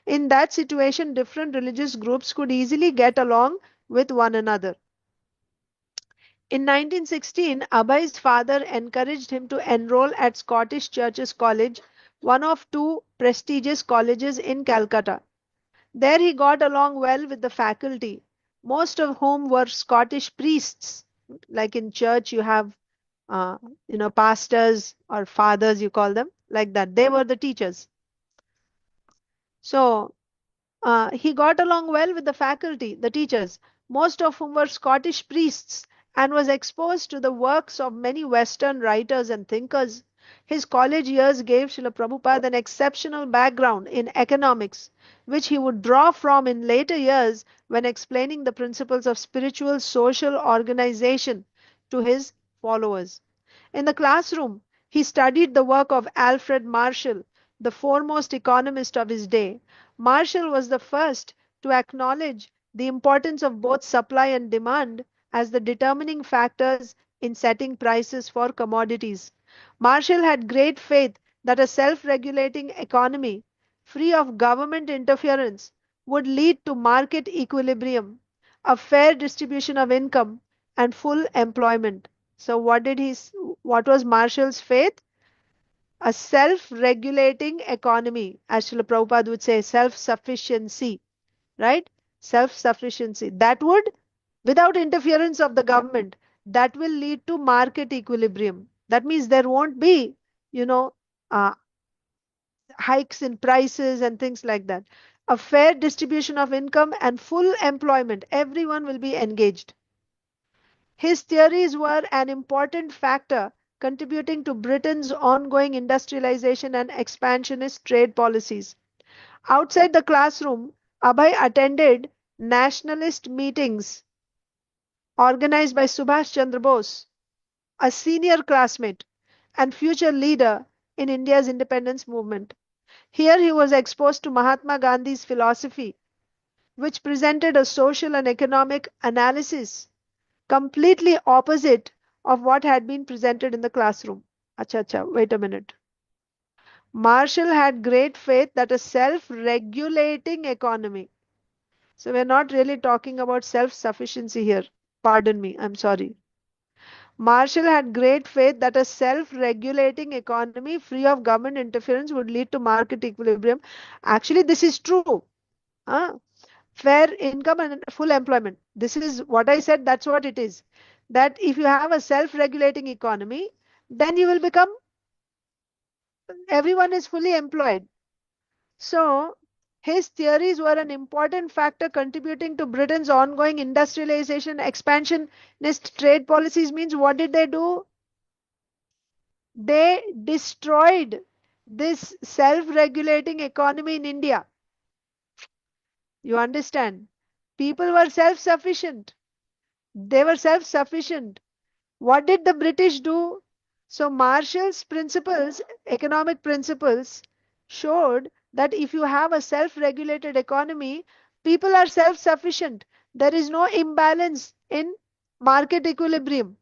In that situation, different religious groups could easily get along with one another. In 1916, Abhay's father encouraged him to enroll at Scottish Churches College, one of two prestigious colleges in Calcutta. There he got along well with the faculty, most of whom were Scottish priests. Like in church, you have, uh, pastors or fathers, you call them, like that. They were the teachers. So he got along well with the faculty, the teachers, most of whom were Scottish priests, and was exposed to the works of many Western writers and thinkers. His college years gave Srila Prabhupada an exceptional background in economics, which he would draw from in later years when explaining the principles of spiritual social organization to his followers. In the classroom, he studied the work of Alfred Marshall, the foremost economist of his day. Marshall was the first to acknowledge the importance of both supply and demand as the determining factors in setting prices for commodities. Marshall had great faith that a self-regulating economy, free of government interference, would lead to market equilibrium, a fair distribution of income, and full employment. So what was Marshall's faith? A self-regulating economy, as Srila Prabhupada would say, self-sufficiency, right? Self-sufficiency. That would, without interference of the government, that will lead to market equilibrium. That means there won't be, you know, uh, hikes in prices and things like that. A fair distribution of income and full employment. Everyone will be engaged. His theories were an important factor contributing to Britain's ongoing industrialization and expansionist trade policies. Outside the classroom, Abhay attended nationalist meetings organized by Subhash Chandra Bose, a senior classmate and future leader in India's independence movement. Here he was exposed to Mahatma Gandhi's philosophy, which presented a social and economic analysis completely opposite of what had been presented in the classroom. Acha, acha, wait a minute. Marshall had great faith that a self-regulating economy. So we're not really talking about self-sufficiency here. Pardon me, I'm sorry. Marshall had great faith that a self-regulating economy free of government interference would lead to market equilibrium. Actually, this is true. Huh? Fair income and full employment. This is what I said, that's what it is. That if you have a self-regulating economy, then you will become, everyone is fully employed. So, his theories were an important factor contributing to Britain's ongoing industrialization, expansionist trade policies. Means what did they do? They destroyed this self-regulating economy in India. You understand? People were self-sufficient. They were self-sufficient. What did the British do? So Marshall's principles, economic principles, showed that if you have a self-regulated economy, people are self-sufficient. There is no imbalance in market equilibrium.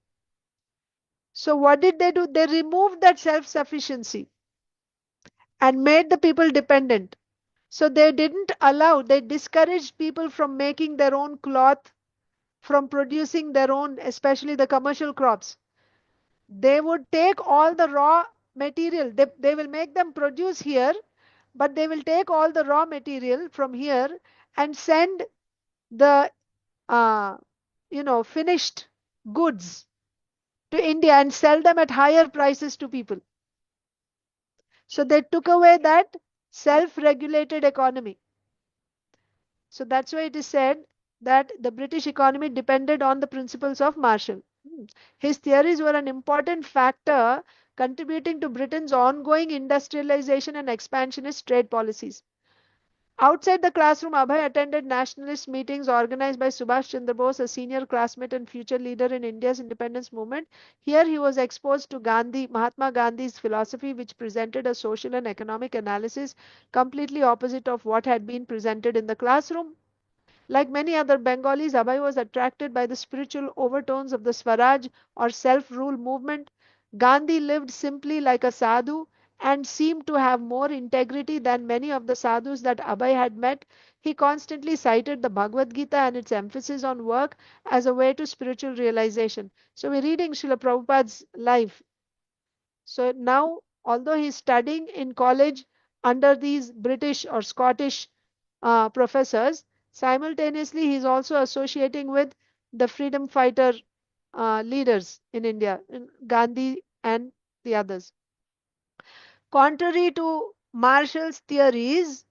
So what did they do? They removed that self-sufficiency and made the people dependent. So they didn't allow, they discouraged people from making their own cloth, from producing their own, especially the commercial crops. They would take all the raw material, they will make them produce here, but they will take all the raw material from here and send the uh, finished goods to India and sell them at higher prices to people. So they took away that self-regulated economy. So that's why it is said that the British economy depended on the principles of Marshall. His theories were an important factor contributing to Britain's ongoing industrialization and expansionist trade policies. Outside the classroom, Abhay attended nationalist meetings organized by Subhash Chandra Bose, a senior classmate and future leader in India's independence movement. Here he was exposed to Mahatma Gandhi's philosophy, which presented a social and economic analysis completely opposite of what had been presented in the classroom. Like many other Bengalis, Abhay was attracted by the spiritual overtones of the Swaraj or self-rule movement. Gandhi lived simply like a sadhu and seemed to have more integrity than many of the sadhus that Abhay had met. He constantly cited the Bhagavad Gita and its emphasis on work as a way to spiritual realization. So we're reading Srila Prabhupada's life. So now, although he's studying in college under these British or Scottish professors, simultaneously he's also associating with the freedom fighter leaders in India, Gandhi and the others. Contrary to Marshall's theories,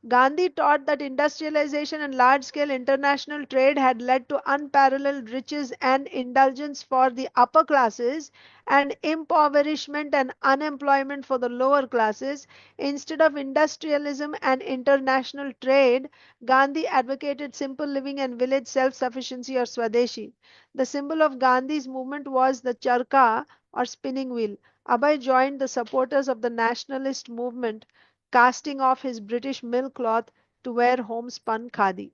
Gandhi taught that industrialization and large-scale international trade had led to unparalleled riches and indulgence for the upper classes and impoverishment and unemployment for the lower classes. Instead of industrialism and international trade, Gandhi advocated simple living and village self-sufficiency or Swadeshi. The symbol of Gandhi's movement was the charkha or spinning wheel. Abhay joined the supporters of the nationalist movement, casting off his British mill cloth to wear homespun khadi.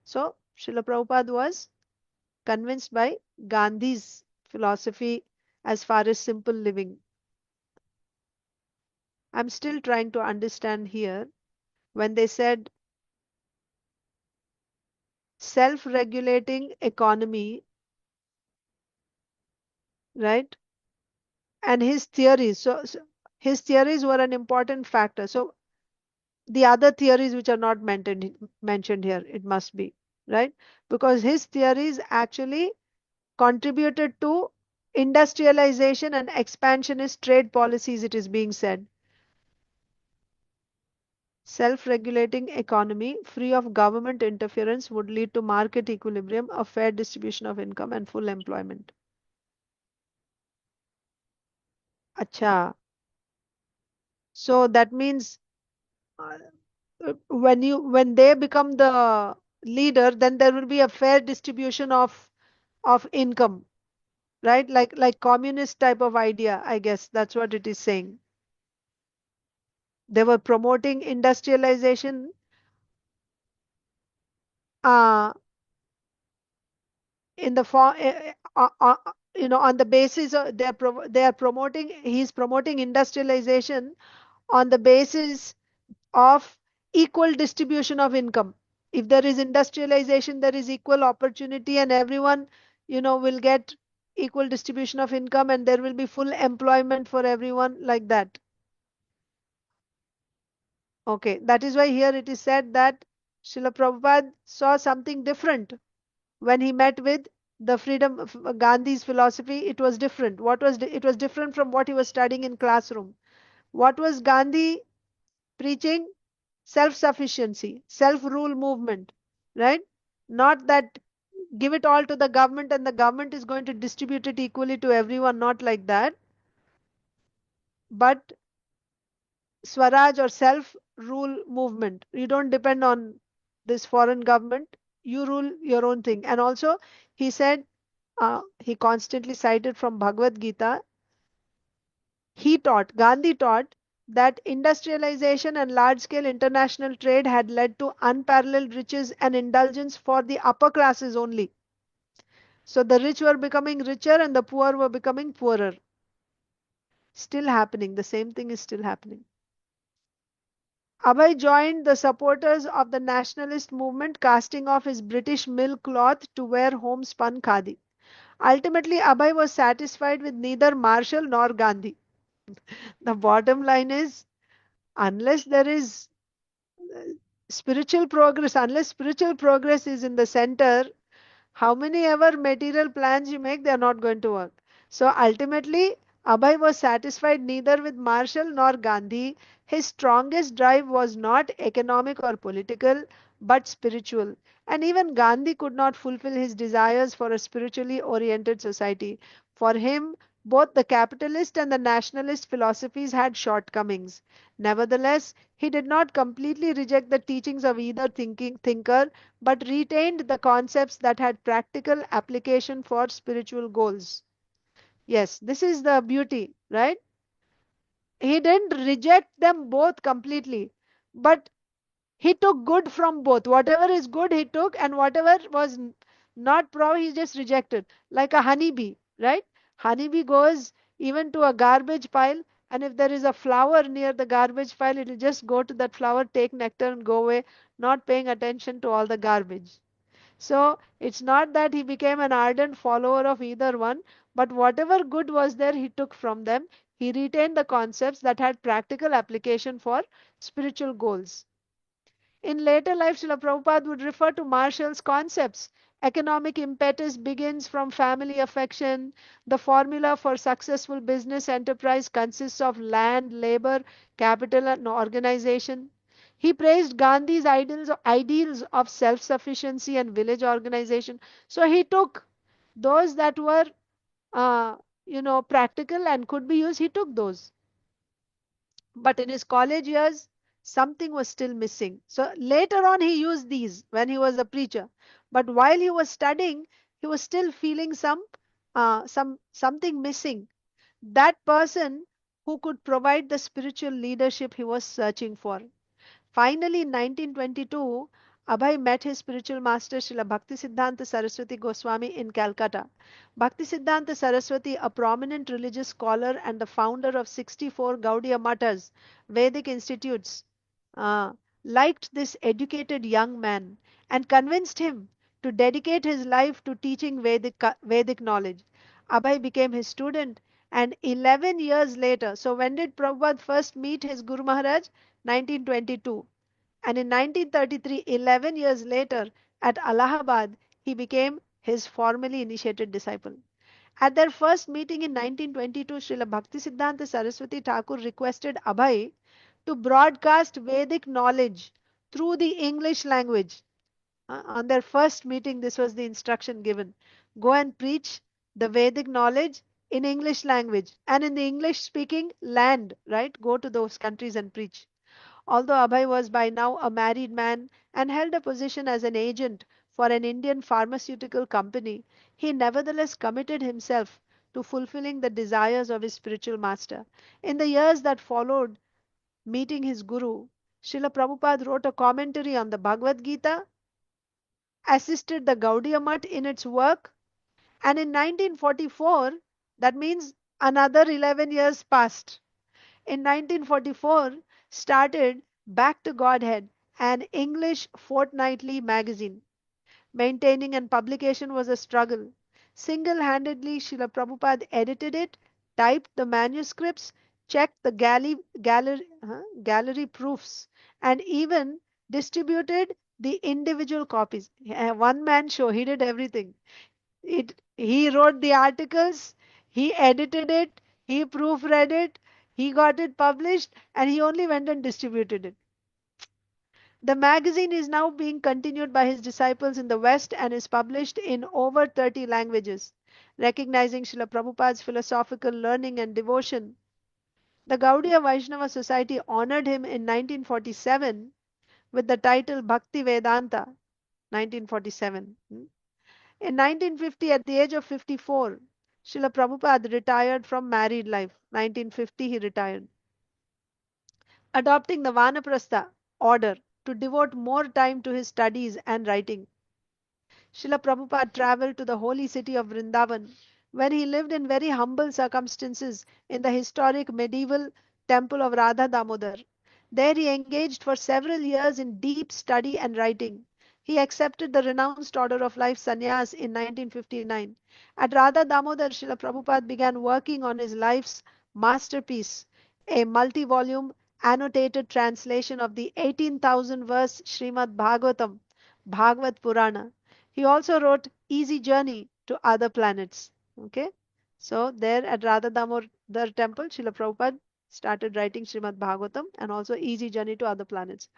So, Srila Prabhupada was convinced by Gandhi's philosophy as far as simple living. I'm still trying to understand here when they said self-regulating economy, right? And his theories. So his theories were an important factor. So the other theories which are not mentioned here, it must be, right? Because his theories actually contributed to industrialization and expansionist trade policies, it is being said. Self-regulating economy free of government interference would lead to market equilibrium, a fair distribution of income and full employment. Acha. So that means when they become the leader, then there will be a fair distribution of income, right? Like communist type of idea, I guess that's what it is saying. They were promoting industrialization in the form on the basis of they are promoting he's promoting industrialization on the basis of equal distribution of income. If there is industrialization, there is equal opportunity and everyone will get equal distribution of income and there will be full employment for everyone, like that. Okay, that is why here it is said that Srila Prabhupada saw something different when he met with the freedom of Gandhi's philosophy. It was different. It was different from what he was studying in classroom. What was Gandhi preaching? Self-sufficiency, self-rule movement, right? Not that give it all to the government and the government is going to distribute it equally to everyone, not like that, but Swaraj or self-rule movement. You don't depend on this foreign government. You rule your own thing. And also, he said, he constantly cited from Bhagavad Gita. Gandhi taught that industrialization and large-scale international trade had led to unparalleled riches and indulgence for the upper classes only. So the rich were becoming richer and the poor were becoming poorer. Still happening. The same thing is still happening. Abhay joined the supporters of the nationalist movement, casting off his British mill cloth to wear homespun khadi. Ultimately, Abhay was satisfied with neither Marshall nor Gandhi. The bottom line is, unless there is unless spiritual progress is in the center, how many ever material plans you make, they are not going to work. So ultimately, Abhay was satisfied neither with Marshall nor Gandhi. His strongest drive was not economic or political, but spiritual. And even Gandhi could not fulfill his desires for a spiritually oriented society. For him, both the capitalist and the nationalist philosophies had shortcomings. Nevertheless, he did not completely reject the teachings of either thinker, but retained the concepts that had practical application for spiritual goals. Yes, this is the beauty, right? He didn't reject them both completely, but he took good from both. Whatever is good, he took, and whatever was not pro, he just rejected. Like a honeybee, right? Honeybee goes even to a garbage pile And if there is a flower near the garbage pile, it will just go to that flower, take nectar and go away, not paying attention to all the garbage. So it's not that he became an ardent follower of either one, but whatever good was there, he took from them. He retained the concepts that had practical application for spiritual goals. In later life, Srila Prabhupada would refer to Marshall's concepts. Economic impetus begins from family affection. The formula for successful business enterprise consists of land, labor, capital, and organization. He praised Gandhi's ideals of self-sufficiency and village organization. So he took those that were, uh, practical and could be used. He took those. But in his college years, something was still missing. So later on, he used these when he was a preacher. But while he was studying, he was still feeling something missing. That person who could provide the spiritual leadership he was searching for. Finally, in 1922, Abhay met his spiritual master Srila Bhaktisiddhanta Saraswati Goswami in Calcutta. Bhaktisiddhanta Saraswati, a prominent religious scholar and the founder of 64 Gaudiya Mathas, Vedic institutes, uh, liked this educated young man and convinced him to dedicate his life to teaching Vedic knowledge. Abhay became his student, and 11 years later, so when did Prabhupada first meet his Guru Maharaj? 1922. And in 1933, 11 years later, at Allahabad, he became his formally initiated disciple. At their first meeting in 1922, Srila Bhaktisiddhanta Saraswati Thakur requested Abhay to broadcast Vedic knowledge through the English language. On their first meeting, this was the instruction given. Go and preach the Vedic knowledge in English language and in the English speaking land, right? Go to those countries and preach. Although Abhay was by now a married man and held a position as an agent for an Indian pharmaceutical company, he nevertheless committed himself to fulfilling the desires of his spiritual master. In the years that followed meeting his guru, Srila Prabhupada wrote a commentary on the Bhagavad Gita, assisted the Gaudiya Math in its work, and in 1944, that means another 11 years passed. In 1944, started Back to Godhead, an English fortnightly magazine. Maintaining and publication was a struggle. Single-handedly, Srila Prabhupada edited it, typed the manuscripts, checked the gallery proofs, and even distributed the individual copies. One man show, he did everything. He wrote the articles, he edited it, he proofread it, he got it published, and he only went and distributed it. The magazine is now being continued by his disciples in the West and is published in over 30 languages. Recognizing Srila Prabhupada's philosophical learning and devotion, the Gaudiya Vaishnava Society honored him in 1947 with the title Bhakti Vedanta, 1947. In 1950, at the age of 54, Srila Prabhupada retired from married life. 1950, he retired, adopting the Vanaprastha order to devote more time to his studies and writing. Srila Prabhupada traveled to the holy city of Vrindavan, where he lived in very humble circumstances in the historic medieval temple of Radha Damodar. There he engaged for several years in deep study and writing. He accepted the renounced order of life sannyas in 1959. At Radha Damodar, Srila Prabhupada began working on his life's masterpiece, a multi-volume annotated translation of the 18,000 verse Srimad Bhagavatam, Bhagavad Purana. He also wrote Easy Journey to Other Planets. Okay, so there at Radha Damodar temple, Srila Prabhupada started writing Srimad Bhagavatam and also Easy Journey to Other Planets.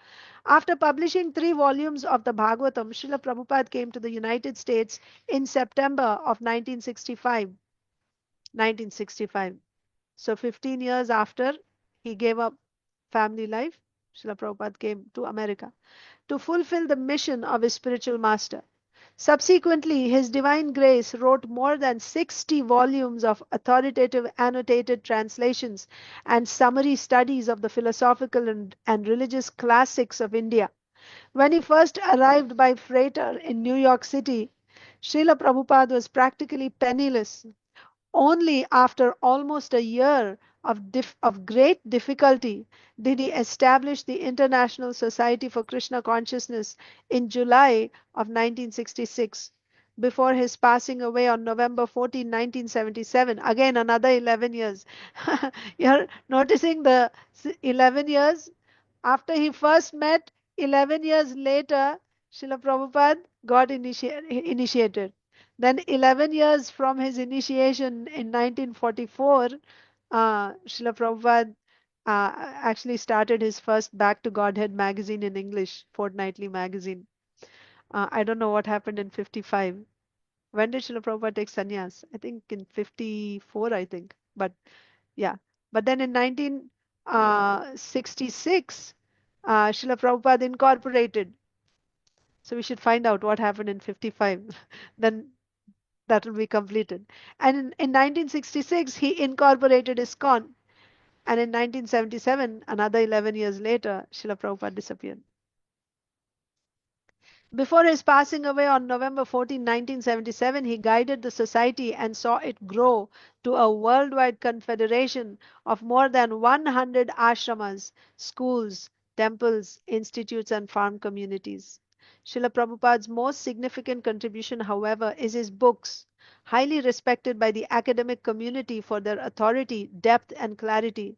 After publishing 3 volumes of the Bhagavatam, Srila Prabhupada came to the United States in September of 1965. 1965. So 15 years after he gave up family life, Srila Prabhupada came to America to fulfill the mission of his spiritual master. Subsequently, His Divine Grace wrote more than 60 volumes of authoritative annotated translations and summary studies of the philosophical and religious classics of India. When he first arrived by freighter in New York City, Srila Prabhupada was practically penniless. Only after almost a year of great difficulty did he establish the International Society for Krishna Consciousness in July of 1966 before his passing away on November 14, 1977. Again, another 11 years. You're noticing the 11 years? After he first met, 11 years later, Srila Prabhupada got initiated. Then 11 years from his initiation in 1944, Srila Prabhupada actually started his first Back to Godhead magazine in English, fortnightly magazine. I don't know what happened in 55. When did Srila Prabhupada take sannyas? I think in 54, I think. But yeah. But then in 1966, Srila Prabhupada incorporated. So we should find out what happened in 55. Then that will be completed. And in 1966, he incorporated ISKCON. And in 1977, another 11 years later, Srila Prabhupada disappeared. Before his passing away on November 14, 1977, he guided the society and saw it grow to a worldwide confederation of more than 100 ashramas, schools, temples, institutes, and farm communities. Srila Prabhupada's most significant contribution, however, is his books, highly respected by the academic community for their authority, depth, and clarity.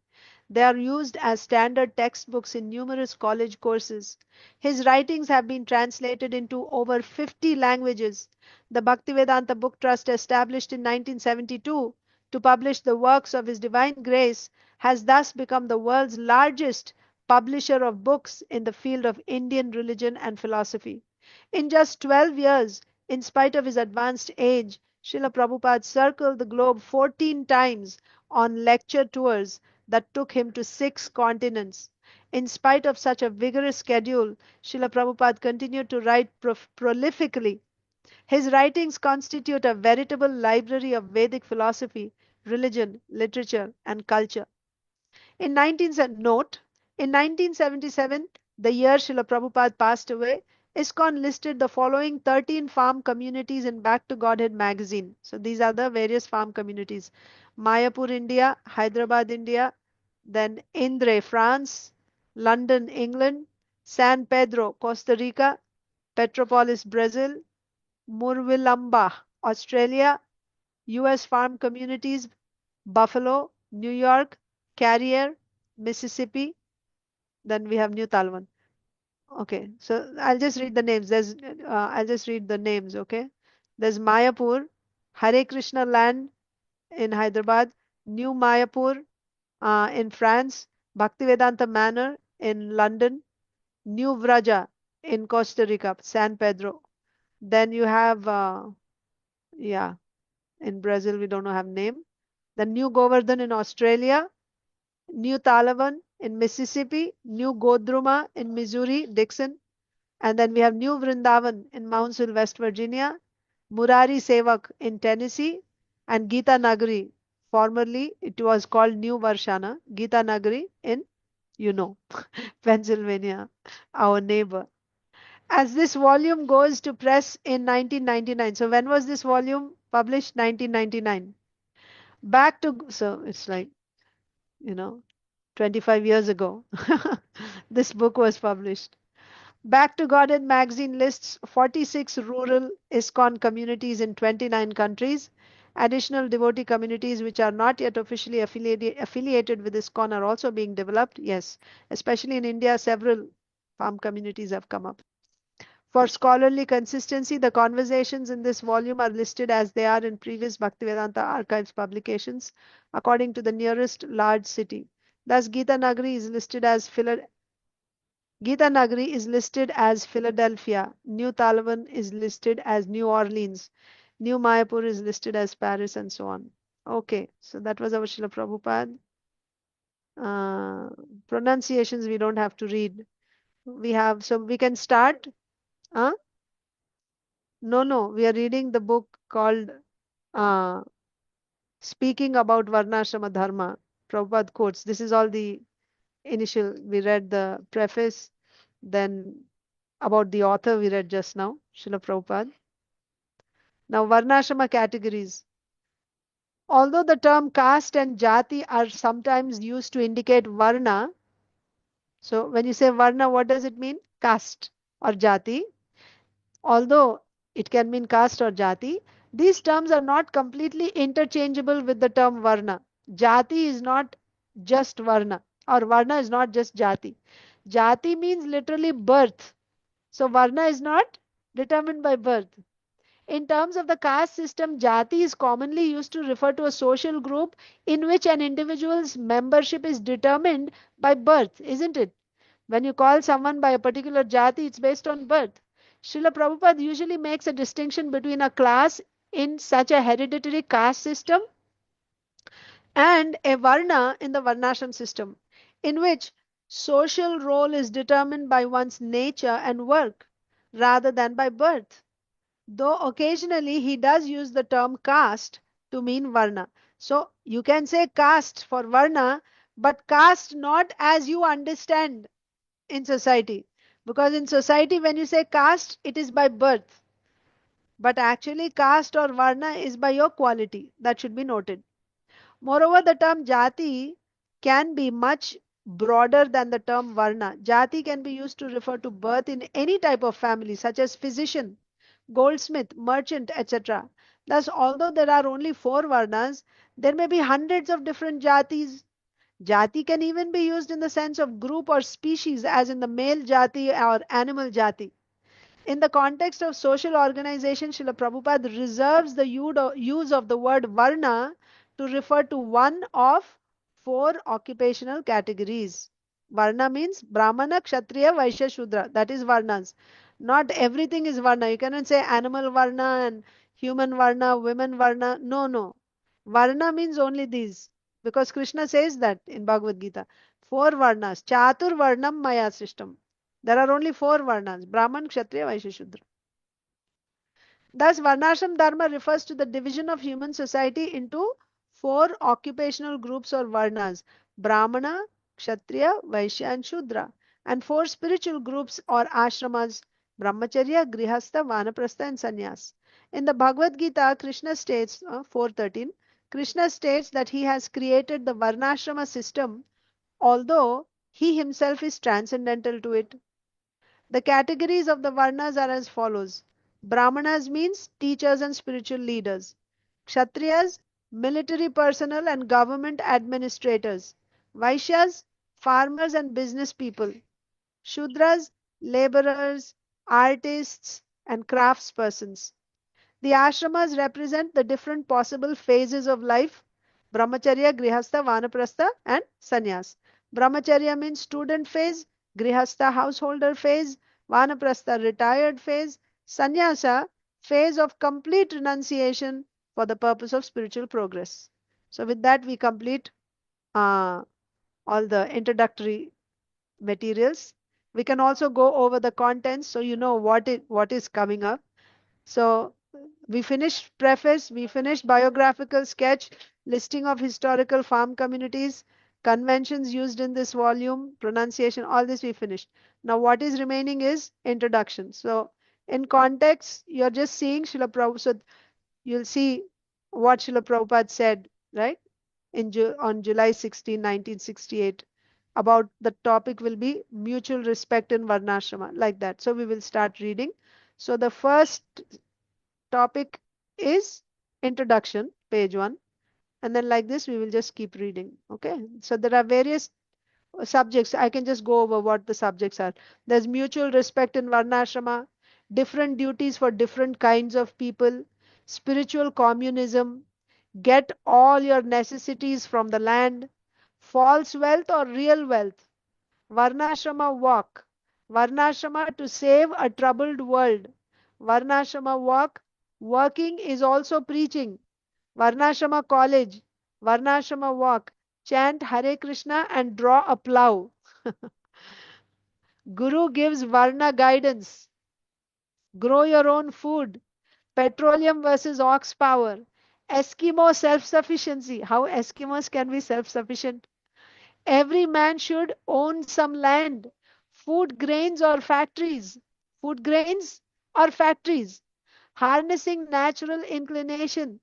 They are used as standard textbooks in numerous college courses. His writings have been translated into over 50 languages. The Bhaktivedanta Book Trust, established in 1972 to publish the works of His Divine Grace, has thus become the world's largest publisher of books in the field of Indian religion and philosophy. In just 12 years, in spite of his advanced age, Srila Prabhupada circled the globe 14 times on lecture tours that took him to 6 continents. In spite of such a vigorous schedule, Srila Prabhupada continued to write prolifically. His writings constitute a veritable library of Vedic philosophy, religion, literature, and culture. In 1977, the year Srila Prabhupada passed away, ISKCON listed the following 13 farm communities in Back to Godhead magazine. So these are the various farm communities. Mayapur, India; Hyderabad, India; then Indre, France; London, England; San Pedro, Costa Rica; Petropolis, Brazil; Murwillumbah, Australia; US farm communities: Buffalo, New York, Carrier, Mississippi. Then we have New Talwan. Okay, so I'll just read the names. I'll just read the names. Okay, there's Mayapur, Hare Krishna land in Hyderabad, New Mayapur in France, Bhaktivedanta Manor in London, New Vraja in Costa Rica, San Pedro. Then you have yeah, in Brazil we don't have name. Then New Govardhan in Australia, New Talavan in Mississippi, New Godruma in Missouri, Dixon, and then we have New Vrindavan in Moundsville, West Virginia, Murari Sevak in Tennessee, and Gita Nagari. Formerly, it was called New Varshana, Gita Nagari in, Pennsylvania, our neighbor. As this volume goes to press in 1999. So when was this volume published? 1999. So it's like, 25 years ago, this book was published. Back to Godhead magazine lists 46 rural ISKCON communities in 29 countries. Additional devotee communities which are not yet officially affiliated with ISKCON are also being developed. Yes, especially in India, several farm communities have come up. For scholarly consistency, the conversations in this volume are listed as they are in previous Bhaktivedanta archives publications, according to the nearest large city. Thus, Gita Nagari is listed as Philadelphia. New Talavan is listed as New Orleans. New Mayapur is listed as Paris, and so on. Okay, so that was our Srila Prabhupada. Pronunciations we don't have to read. So we can start. Huh? No, we are reading the book called uh, Speaking About Varnasrama Dharma. Prabhupada quotes. This is all the initial. We read the preface, then about the author we read just now, Srila Prabhupada. Now, Varnashrama categories. Although the term caste and jati are sometimes used to indicate varna, so when you say varna, what does it mean? Caste or jati. Although it can mean caste or jati, these terms are not completely interchangeable with the term varna. Jati is not just varna, or varna is not just jati. Jati means literally birth. So varna is not determined by birth. In terms of the caste system, jati is commonly used to refer to a social group in which an individual's membership is determined by birth, isn't it? When you call someone by a particular jati, it's based on birth. Srila Prabhupada usually makes a distinction between a class in such a hereditary caste system and a varna in the varnashram system, in which social role is determined by one's nature and work rather than by birth. Though occasionally he does use the term caste to mean varna. So you can say caste for varna, but caste not as you understand in society. Because in society, when you say caste, it is by birth. But actually, caste or varna is by your quality. That should be noted. Moreover, the term jati can be much broader than the term varna. Jati can be used to refer to birth in any type of family, such as physician, goldsmith, merchant, etc. Thus, although there are only four varnas, there may be hundreds of different jatis. Jati can even be used in the sense of group or species, as in the male jati or animal jati. In the context of social organization, Srila Prabhupada reserves the use of the word varna to refer to one of four occupational categories. Varna means Brahmana, Kshatriya, Vaishya, Shudra. That is varnas. Not everything is varna. You cannot say animal varna and human varna, women varna. No, no. Varna means only these. Because Krishna says that in Bhagavad Gita. Four varnas. Chatur varnam maya system. There are only four varnas: Brahman, Kshatriya, Vaishya, Shudra. Thus, Varnashram Dharma refers to the division of human society into four occupational groups or varnas: Brahmana, Kshatriya, Vaishya, and Shudra, and four spiritual groups or ashramas: Brahmacharya, Grihastha, Vanaprastha, and Sannyas. In the Bhagavad Gita, Krishna states, 4:13, Krishna states that he has created the Varnashrama system, although he himself is transcendental to it. The categories of the Varnas are as follows. Brahmanas means teachers and spiritual leaders. Kshatriyas, military personnel and government administrators. Vaishyas, farmers and business people. Shudras, laborers, artists and craftspersons. The ashramas represent the different possible phases of life: Brahmacharya, Grihastha, Vanaprastha, and Sannyas. Brahmacharya means student phase, Grihastha householder phase, Vanaprastha retired phase, Sannyasa phase of complete renunciation for the purpose of spiritual progress. So, with that, we complete uh, all the introductory materials. We can also go over the contents so you know what is coming up. So we finished preface, we finished biographical sketch, listing of historical farm communities, conventions used in this volume, pronunciation, all this we finished. Now what is remaining is introduction. So in context, you're just seeing Srila Prabhupada, so you'll see what Srila Prabhupada said, right? On July 16, 1968, about the topic will be mutual respect in Varnashrama, like that. So we will start reading. So the first topic is introduction, page 1, and then like this we will just keep reading. Okay, so there are various subjects. I can just go over what the subjects are. There's mutual respect in Varnashrama, different duties for different kinds of people, spiritual communism, get all your necessities from the land, false wealth or real wealth, Varnashrama walk, Varnashrama to save a troubled world, Varnashrama walk, working is also preaching, Varnashrama college, Varnashrama walk, chant Hare Krishna and draw a plow. Guru gives Varna guidance, grow your own food, petroleum versus ox power, Eskimo self-sufficiency, how Eskimos can be self-sufficient. Every man should own some land, food grains or factories, food grains or factories, harnessing natural inclination,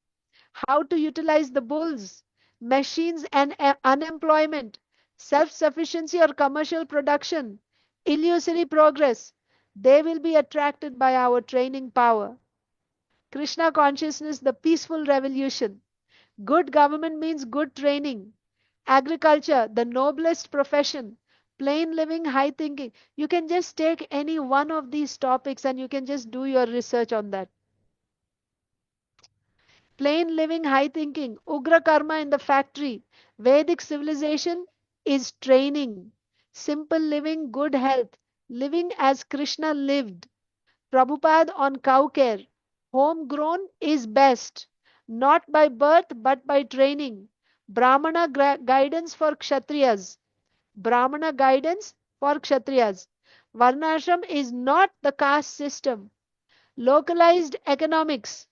how to utilize the bulls, machines and unemployment, self-sufficiency or commercial production, illusory progress. They will be attracted by our training power. Krishna consciousness, the peaceful revolution. Good government means good training. Agriculture, the noblest profession. Plain living, high thinking. You can just take any one of these topics and you can just do your research on that. Plain living, high thinking. Ugra karma in the factory. Vedic civilization is training. Simple living, good health. Living as Krishna lived. Prabhupada on cow care. Homegrown is best. Not by birth but by training. Brahmana guidance for Kshatriyas. Brahmana guidance for Kshatriyas. Varnashram is not the caste system. Localized economics.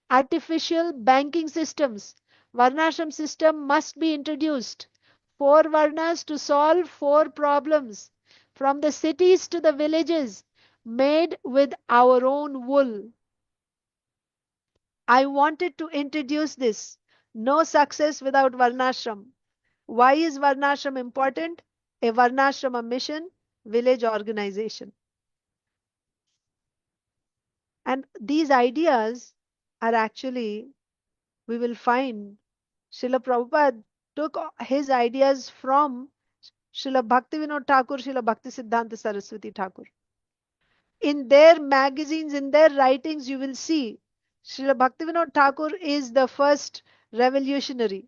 Artificial banking systems. Varnashram system must be introduced. Four Varnas to solve four problems. From the cities to the villages, made with our own wool. I wanted to introduce this. No success without Varnashram. Why is Varnashram important? A Varnashrama mission, village organization. And these ideas are actually, we will find, Srila Prabhupada took his ideas from Srila Bhaktivinoda Thakur, Srila Bhakti Siddhanta Saraswati Thakur. In their magazines, in their writings, you will see Srila Bhaktivinoda Thakur is the first revolutionary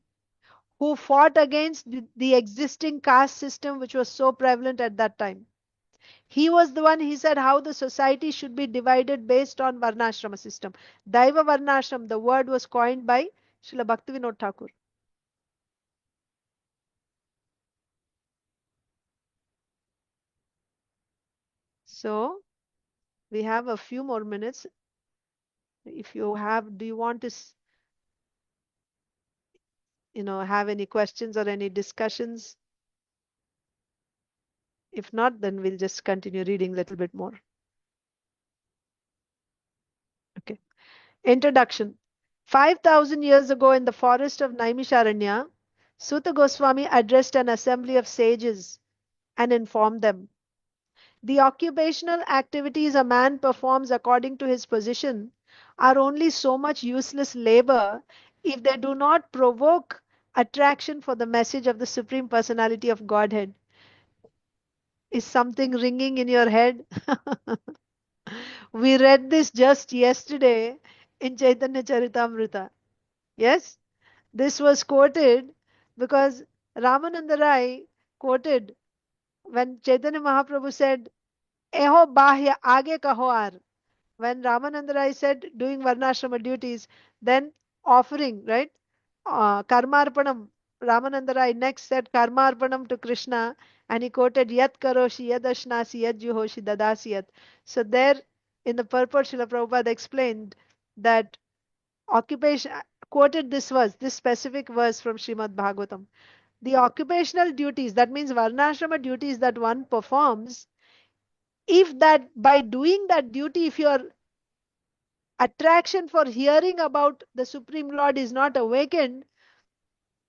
who fought against the existing caste system which was so prevalent at that time. He was the one, he said, how the society should be divided based on Varnashrama system. Daiva Varnashram, the word was coined by Srila Bhaktivinoda Thakur. So, we have a few more minutes. If you have, do you want to, have any questions or any discussions? If not, then we'll just continue reading a little bit more. Okay. Introduction. 5,000 years ago in the forest of Naimisharanya, Suta Goswami addressed an assembly of sages and informed them. The occupational activities a man performs according to his position are only so much useless labor if they do not provoke attraction for the message of the Supreme Personality of Godhead. Is something ringing in your head? We read this just yesterday in Chaitanya Charitamrita. Yes, this was quoted because Ramananda Rai quoted when Chaitanya Mahaprabhu said, Eho bahya aage kaho ar. When Ramananda Rai said doing Varnashrama duties, then offering, right? Karmarpanam. Ramananda Rai next said Karmarpanam to Krishna and he quoted Yat karoshi yad ashnasi yad juhoshi dadasi yat. So there in the purport Srila Prabhupada explained that occupation, quoted this verse, this specific verse from Srimad Bhagavatam. The occupational duties, that means Varnashrama duties that one performs, if that by doing that duty, if your attraction for hearing about the Supreme Lord is not awakened,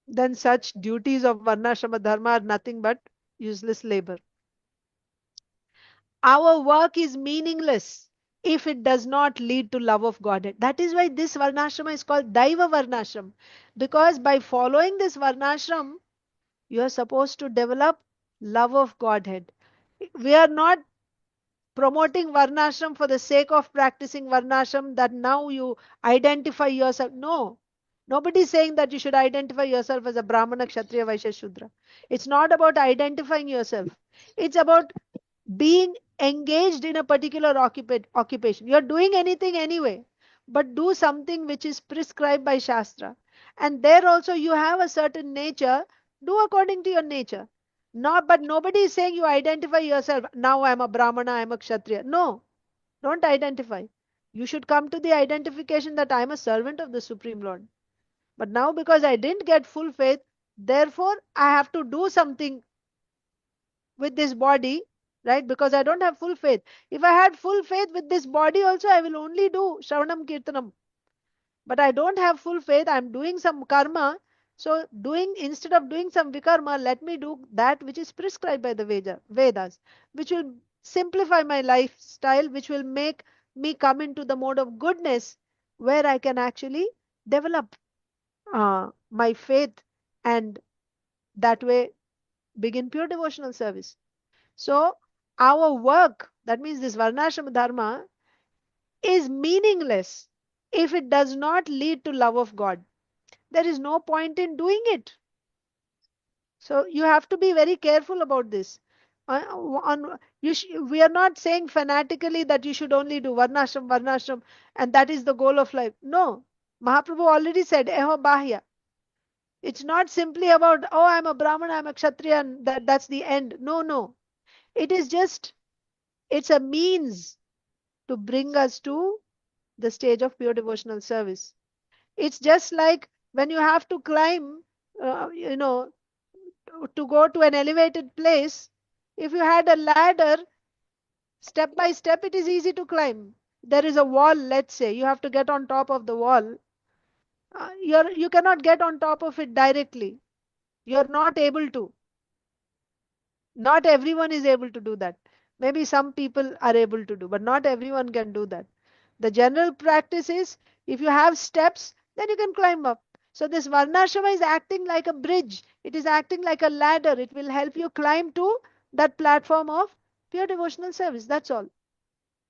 then such duties of Varnashrama Dharma are nothing but useless labor. Our work is meaningless if it does not lead to love of Godhead. That is why this Varnashrama is called Daiva Varnashram. Because by following this Varnashram, you are supposed to develop love of Godhead. We are not promoting Varnashram for the sake of practicing Varnashram that now you identify yourself. No. Nobody is saying that you should identify yourself as a Brahmana, Kshatriya, Vaishya, Shudra. It's not about identifying yourself. It's about being engaged in a particular occupation. You're doing anything anyway, but do something which is prescribed by Shastra. And there also you have a certain nature, do according to your nature. Not, but nobody is saying you identify yourself. Now I'm a Brahmana, I'm a Kshatriya. No, don't identify. You should come to the identification that I'm a servant of the Supreme Lord. But now because I didn't get full faith, therefore I have to do something with this body, right? Because I don't have full faith. If I had full faith with this body also, I will only do Shravanam Kirtanam. but I don't have full faith. I'm doing some karma. So instead of doing some vikarma, let me do that which is prescribed by the Vedas, which will simplify my lifestyle, which will make me come into the mode of goodness, where I can actually develop my faith, and that way begin pure devotional service. So our work, that means this Varnasrama Dharma, is meaningless if it does not lead to love of God. There is no point in doing it. So you have to be very careful about this. We are not saying fanatically that you should only do varnashram, and that is the goal of life. No, Mahaprabhu already said, Eho Bahya. It's not simply about, oh, I'm a Brahmana, I'm a Kshatriya, and that's the end. No, no. It is just, it's a means to bring us to the stage of pure devotional service. It's just like when you have to climb, to go to an elevated place. If you had a ladder, step by step, it is easy to climb. There is a wall, let's say, you have to get on top of the wall. You cannot get on top of it directly. You're not able to. Not everyone is able to do that. Maybe some people are able to do, but not everyone can do that. The general practice is, if you have steps, then you can climb up. So this Varnashrama is acting like a bridge. It is acting like a ladder. It will help you climb to that platform of pure devotional service. That's all.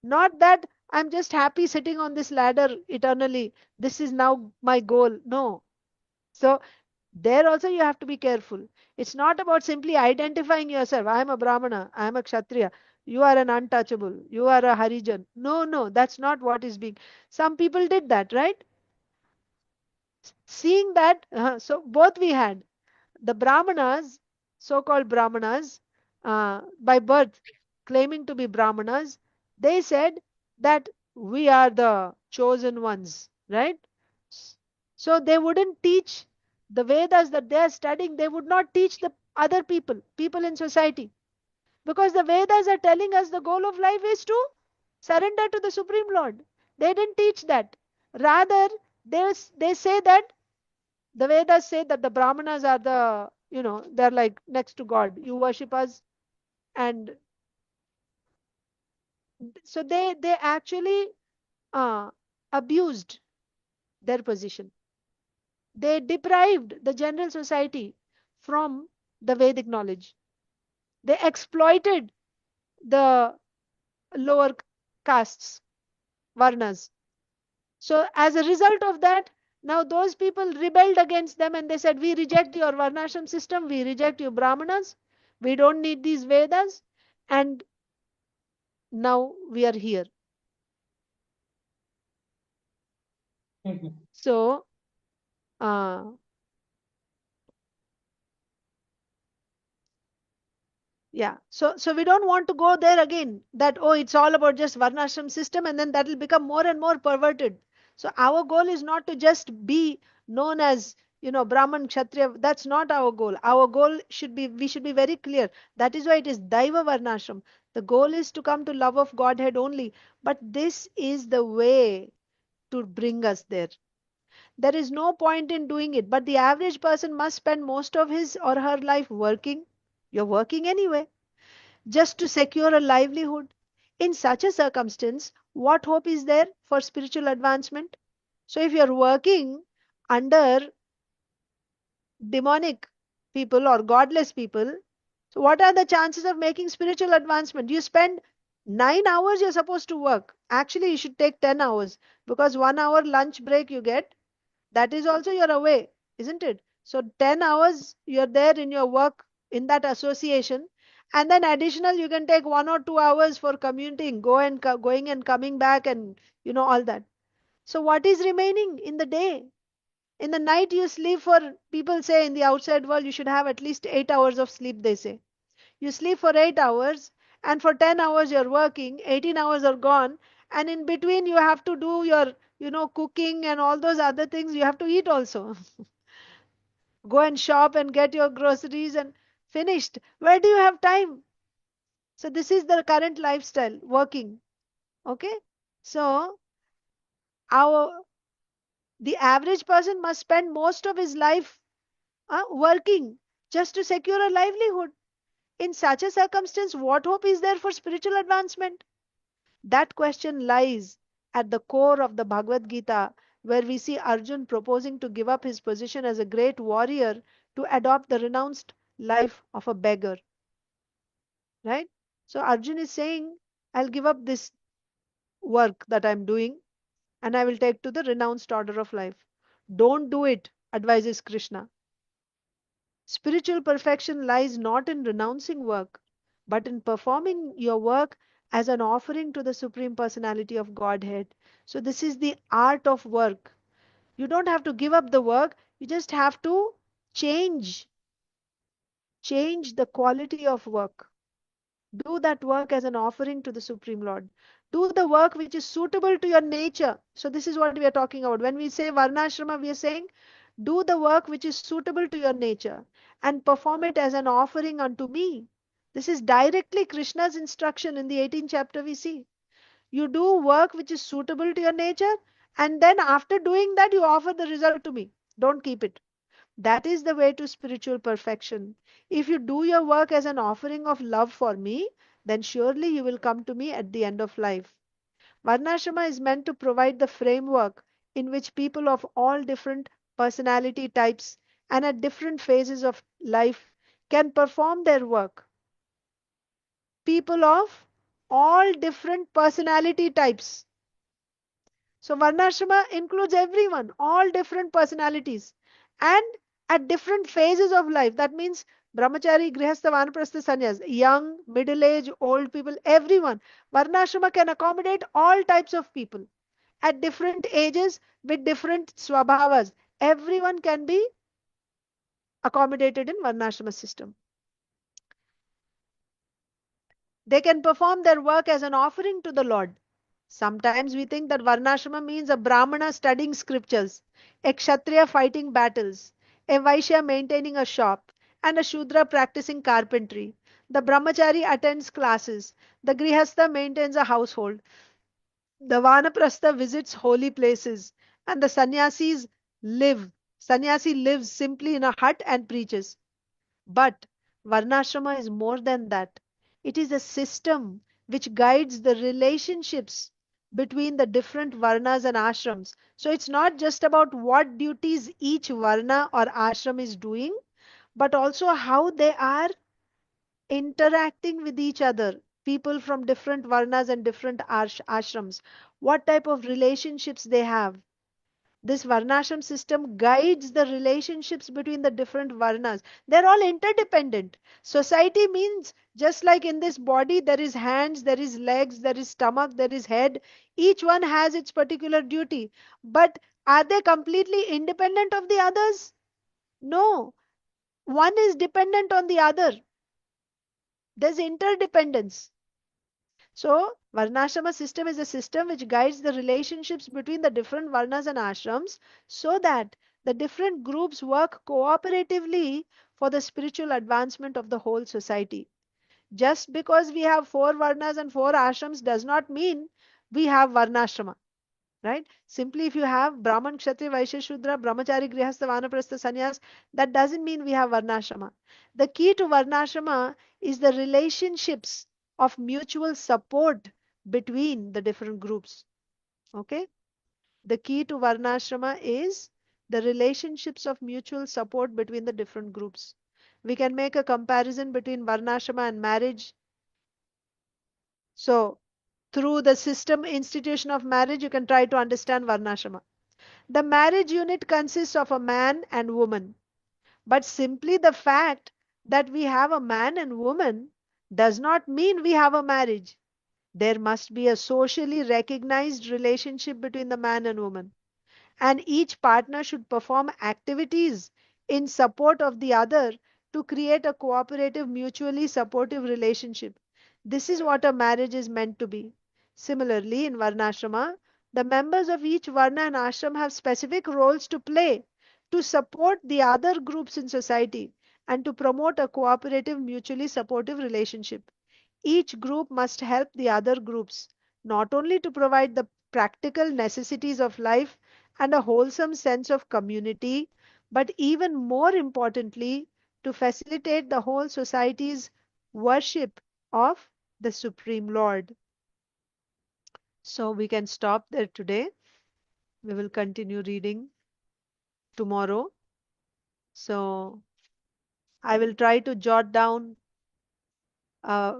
Not that I'm just happy sitting on this ladder eternally. This is now my goal. No. So there also you have to be careful. It's not about simply identifying yourself. I am a Brahmana, I am a Kshatriya, you are an untouchable, you are a Harijan. No, no, that's not what is being. Some people did that, right? Seeing that, so both we had the Brahmanas, so-called Brahmanas, by birth claiming to be Brahmanas, they said that we are the chosen ones, right? So they wouldn't teach the Vedas that they are studying, they would not teach the other people in society. Because the Vedas are telling us the goal of life is to surrender to the Supreme Lord. They didn't teach that. Rather, they say that the Vedas say that the Brahmanas are they're like next to God. You worship us. And so they actually uh, abused their position. They deprived the general society from the Vedic knowledge. They exploited the lower castes, Varnas. So as a result of that, now those people rebelled against them and they said, we reject your Varnashram system, we reject your Brahmanas, we don't need these Vedas, and now we are here. So, yeah, so we don't want to go there again, that, oh, it's all about just Varnashram system, and then that will become more and more perverted. So our goal is not to just be known as, Brahman, Kshatriya. That's not our goal. Our goal should be, we should be very clear. That is why it is Daiva Varnashram. The goal is to come to love of Godhead only. But this is the way to bring us there. There is no point in doing it. But the average person must spend most of his or her life working. You're working anyway, just to secure a livelihood. In such a circumstance, what hope is there for spiritual advancement? So if you're working under demonic people or godless people, so what are the chances of making spiritual advancement? You spend 9 hours, you're supposed to work. Actually, you should take 10 hours, because 1 hour lunch break you get, that is also you're away, isn't it? So 10 hours you're there in your work, in that association, and then additional you can take 1 or 2 hours for commuting, going and coming back, and all that. So what is remaining in the day? In the night you sleep for, people say in the outside world you should have at least 8 hours of sleep, they say. You sleep for 8 hours, and for 10 hours you're working, 18 hours are gone, and in between you have to do your, cooking and all those other things. You have to eat also. Go and shop and get your groceries and finished. Where do you have time? So this is the current lifestyle, working. Okay? So our The average person must spend most of his life working just to secure a livelihood. In such a circumstance, what hope is there for spiritual advancement? That question lies at the core of the Bhagavad Gita, where we see Arjun proposing to give up his position as a great warrior to adopt the renounced life of a beggar. Right? So Arjun is saying, I'll give up this work that I'm doing and I will take to the renounced order of life. Don't do it, advises Krishna. Spiritual perfection lies not in renouncing work, but in performing your work as an offering to the Supreme Personality of Godhead. So, this is the art of work. You don't have to give up the work, you just have to change, change the quality of work. Do that work as an offering to the Supreme Lord. Do the work which is suitable to your nature. So, this is what we are talking about. When we say Varnasrama, we are saying do the work which is suitable to your nature and perform it as an offering unto me. This is directly Krishna's instruction in the 18th chapter we see. You do work which is suitable to your nature, and then after doing that, you offer the result to me. Don't keep it. That is the way to spiritual perfection. If you do your work as an offering of love for me, then surely you will come to me at the end of life. Varnashrama is meant to provide the framework in which people of all different personality types and at different phases of life can perform their work. People of all different personality types. So Varnashrama includes everyone, all different personalities, and at different phases of life. That means brahmachari, grihastha, vanaprastha, sannyas, young, middle age, old people, everyone. Varnashrama can accommodate all types of people at different ages with different swabhavas. Everyone can be accommodated in Varnashrama system. They can perform their work as an offering to the Lord. Sometimes we think that Varnashrama means a Brahmana studying scriptures, a Kshatriya fighting battles, a Vaishya maintaining a shop, and a Shudra practicing carpentry. The Brahmachari attends classes, the Grihastha maintains a household, the Vanaprastha visits holy places, and the Sannyasi lives simply in a hut and preaches. But Varnashrama is more than that. It is a system which guides the relationships between the different Varnas and ashrams. So it's not just about what duties each Varna or ashram is doing, but also how they are interacting with each other. People from different Varnas and different ashrams, what type of relationships they have. This Varnashram system guides the relationships between the different Varnas. They're all interdependent. Society means just like in this body, there is hands, there is legs, there is stomach, there is head. Each one has its particular duty. But are they completely independent of the others? No. One is dependent on the other. There's interdependence. So, Varnashrama system is a system which guides the relationships between the different Varnas and ashrams so that the different groups work cooperatively for the spiritual advancement of the whole society. Just because we have four Varnas and four ashrams does not mean we have Varnashrama. Right? Simply if you have Brahman, Kshatriya, Vaishya, Shudra, Brahmachari, Grihastha, Vanaprastha, Sannyas, that doesn't mean we have Varnashrama. The key to Varnashrama is the relationships of mutual support between the different groups. Okay? The key to Varnashrama is the relationships of mutual support between the different groups. We can make a comparison between Varnashrama and marriage. So, through the system institution of marriage, you can try to understand Varnashrama. The marriage unit consists of a man and woman. But simply the fact that we have a man and woman does not mean we have a marriage. There must be a socially recognized relationship between the man and woman. And each partner should perform activities in support of the other to create a cooperative, mutually supportive relationship. This is what a marriage is meant to be. Similarly, in Varnashrama, the members of each Varna and ashram have specific roles to play to support the other groups in society and to promote a cooperative, mutually supportive relationship. Each group must help the other groups, not only to provide the practical necessities of life, and a wholesome sense of community, but even more importantly, to facilitate the whole society's worship of the Supreme Lord. So we can stop there today. We will continue reading tomorrow. So I will try to jot down a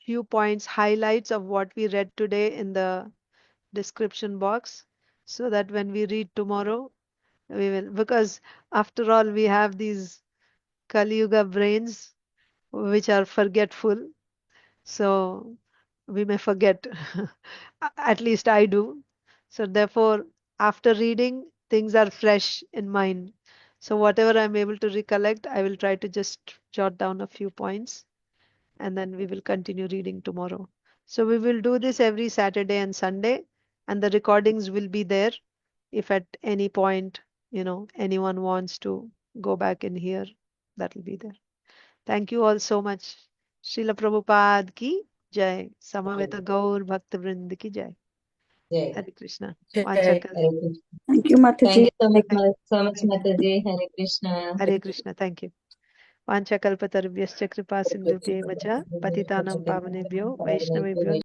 few points, highlights of what we read today in the description box, so that when we read tomorrow, we will, because after all, we have these Kali Yuga brains which are forgetful. So we may forget. At least I do. So therefore, after reading, things are fresh in mind. So whatever I'm able to recollect, I will try to just jot down a few points, and then we will continue reading tomorrow. So we will do this every Saturday and Sunday, and the recordings will be there. If at any point, anyone wants to go back and hear, that will be there. Thank you all so much. Srila Prabhupada ki jai. Samaveta Gaur Bhakta Vrind ki jai. Jai. Hare Krishna. Jai. Vanchakal. Hare Krishna. Thank you, Thank Mataji. you so much, Thank you. Mataji. Hare Krishna. Hare Krishna. Thank you. Vanchakalpatarubhyascha kripa sindhubhyevacha patitanam pavanebhyo vaishnavebhyo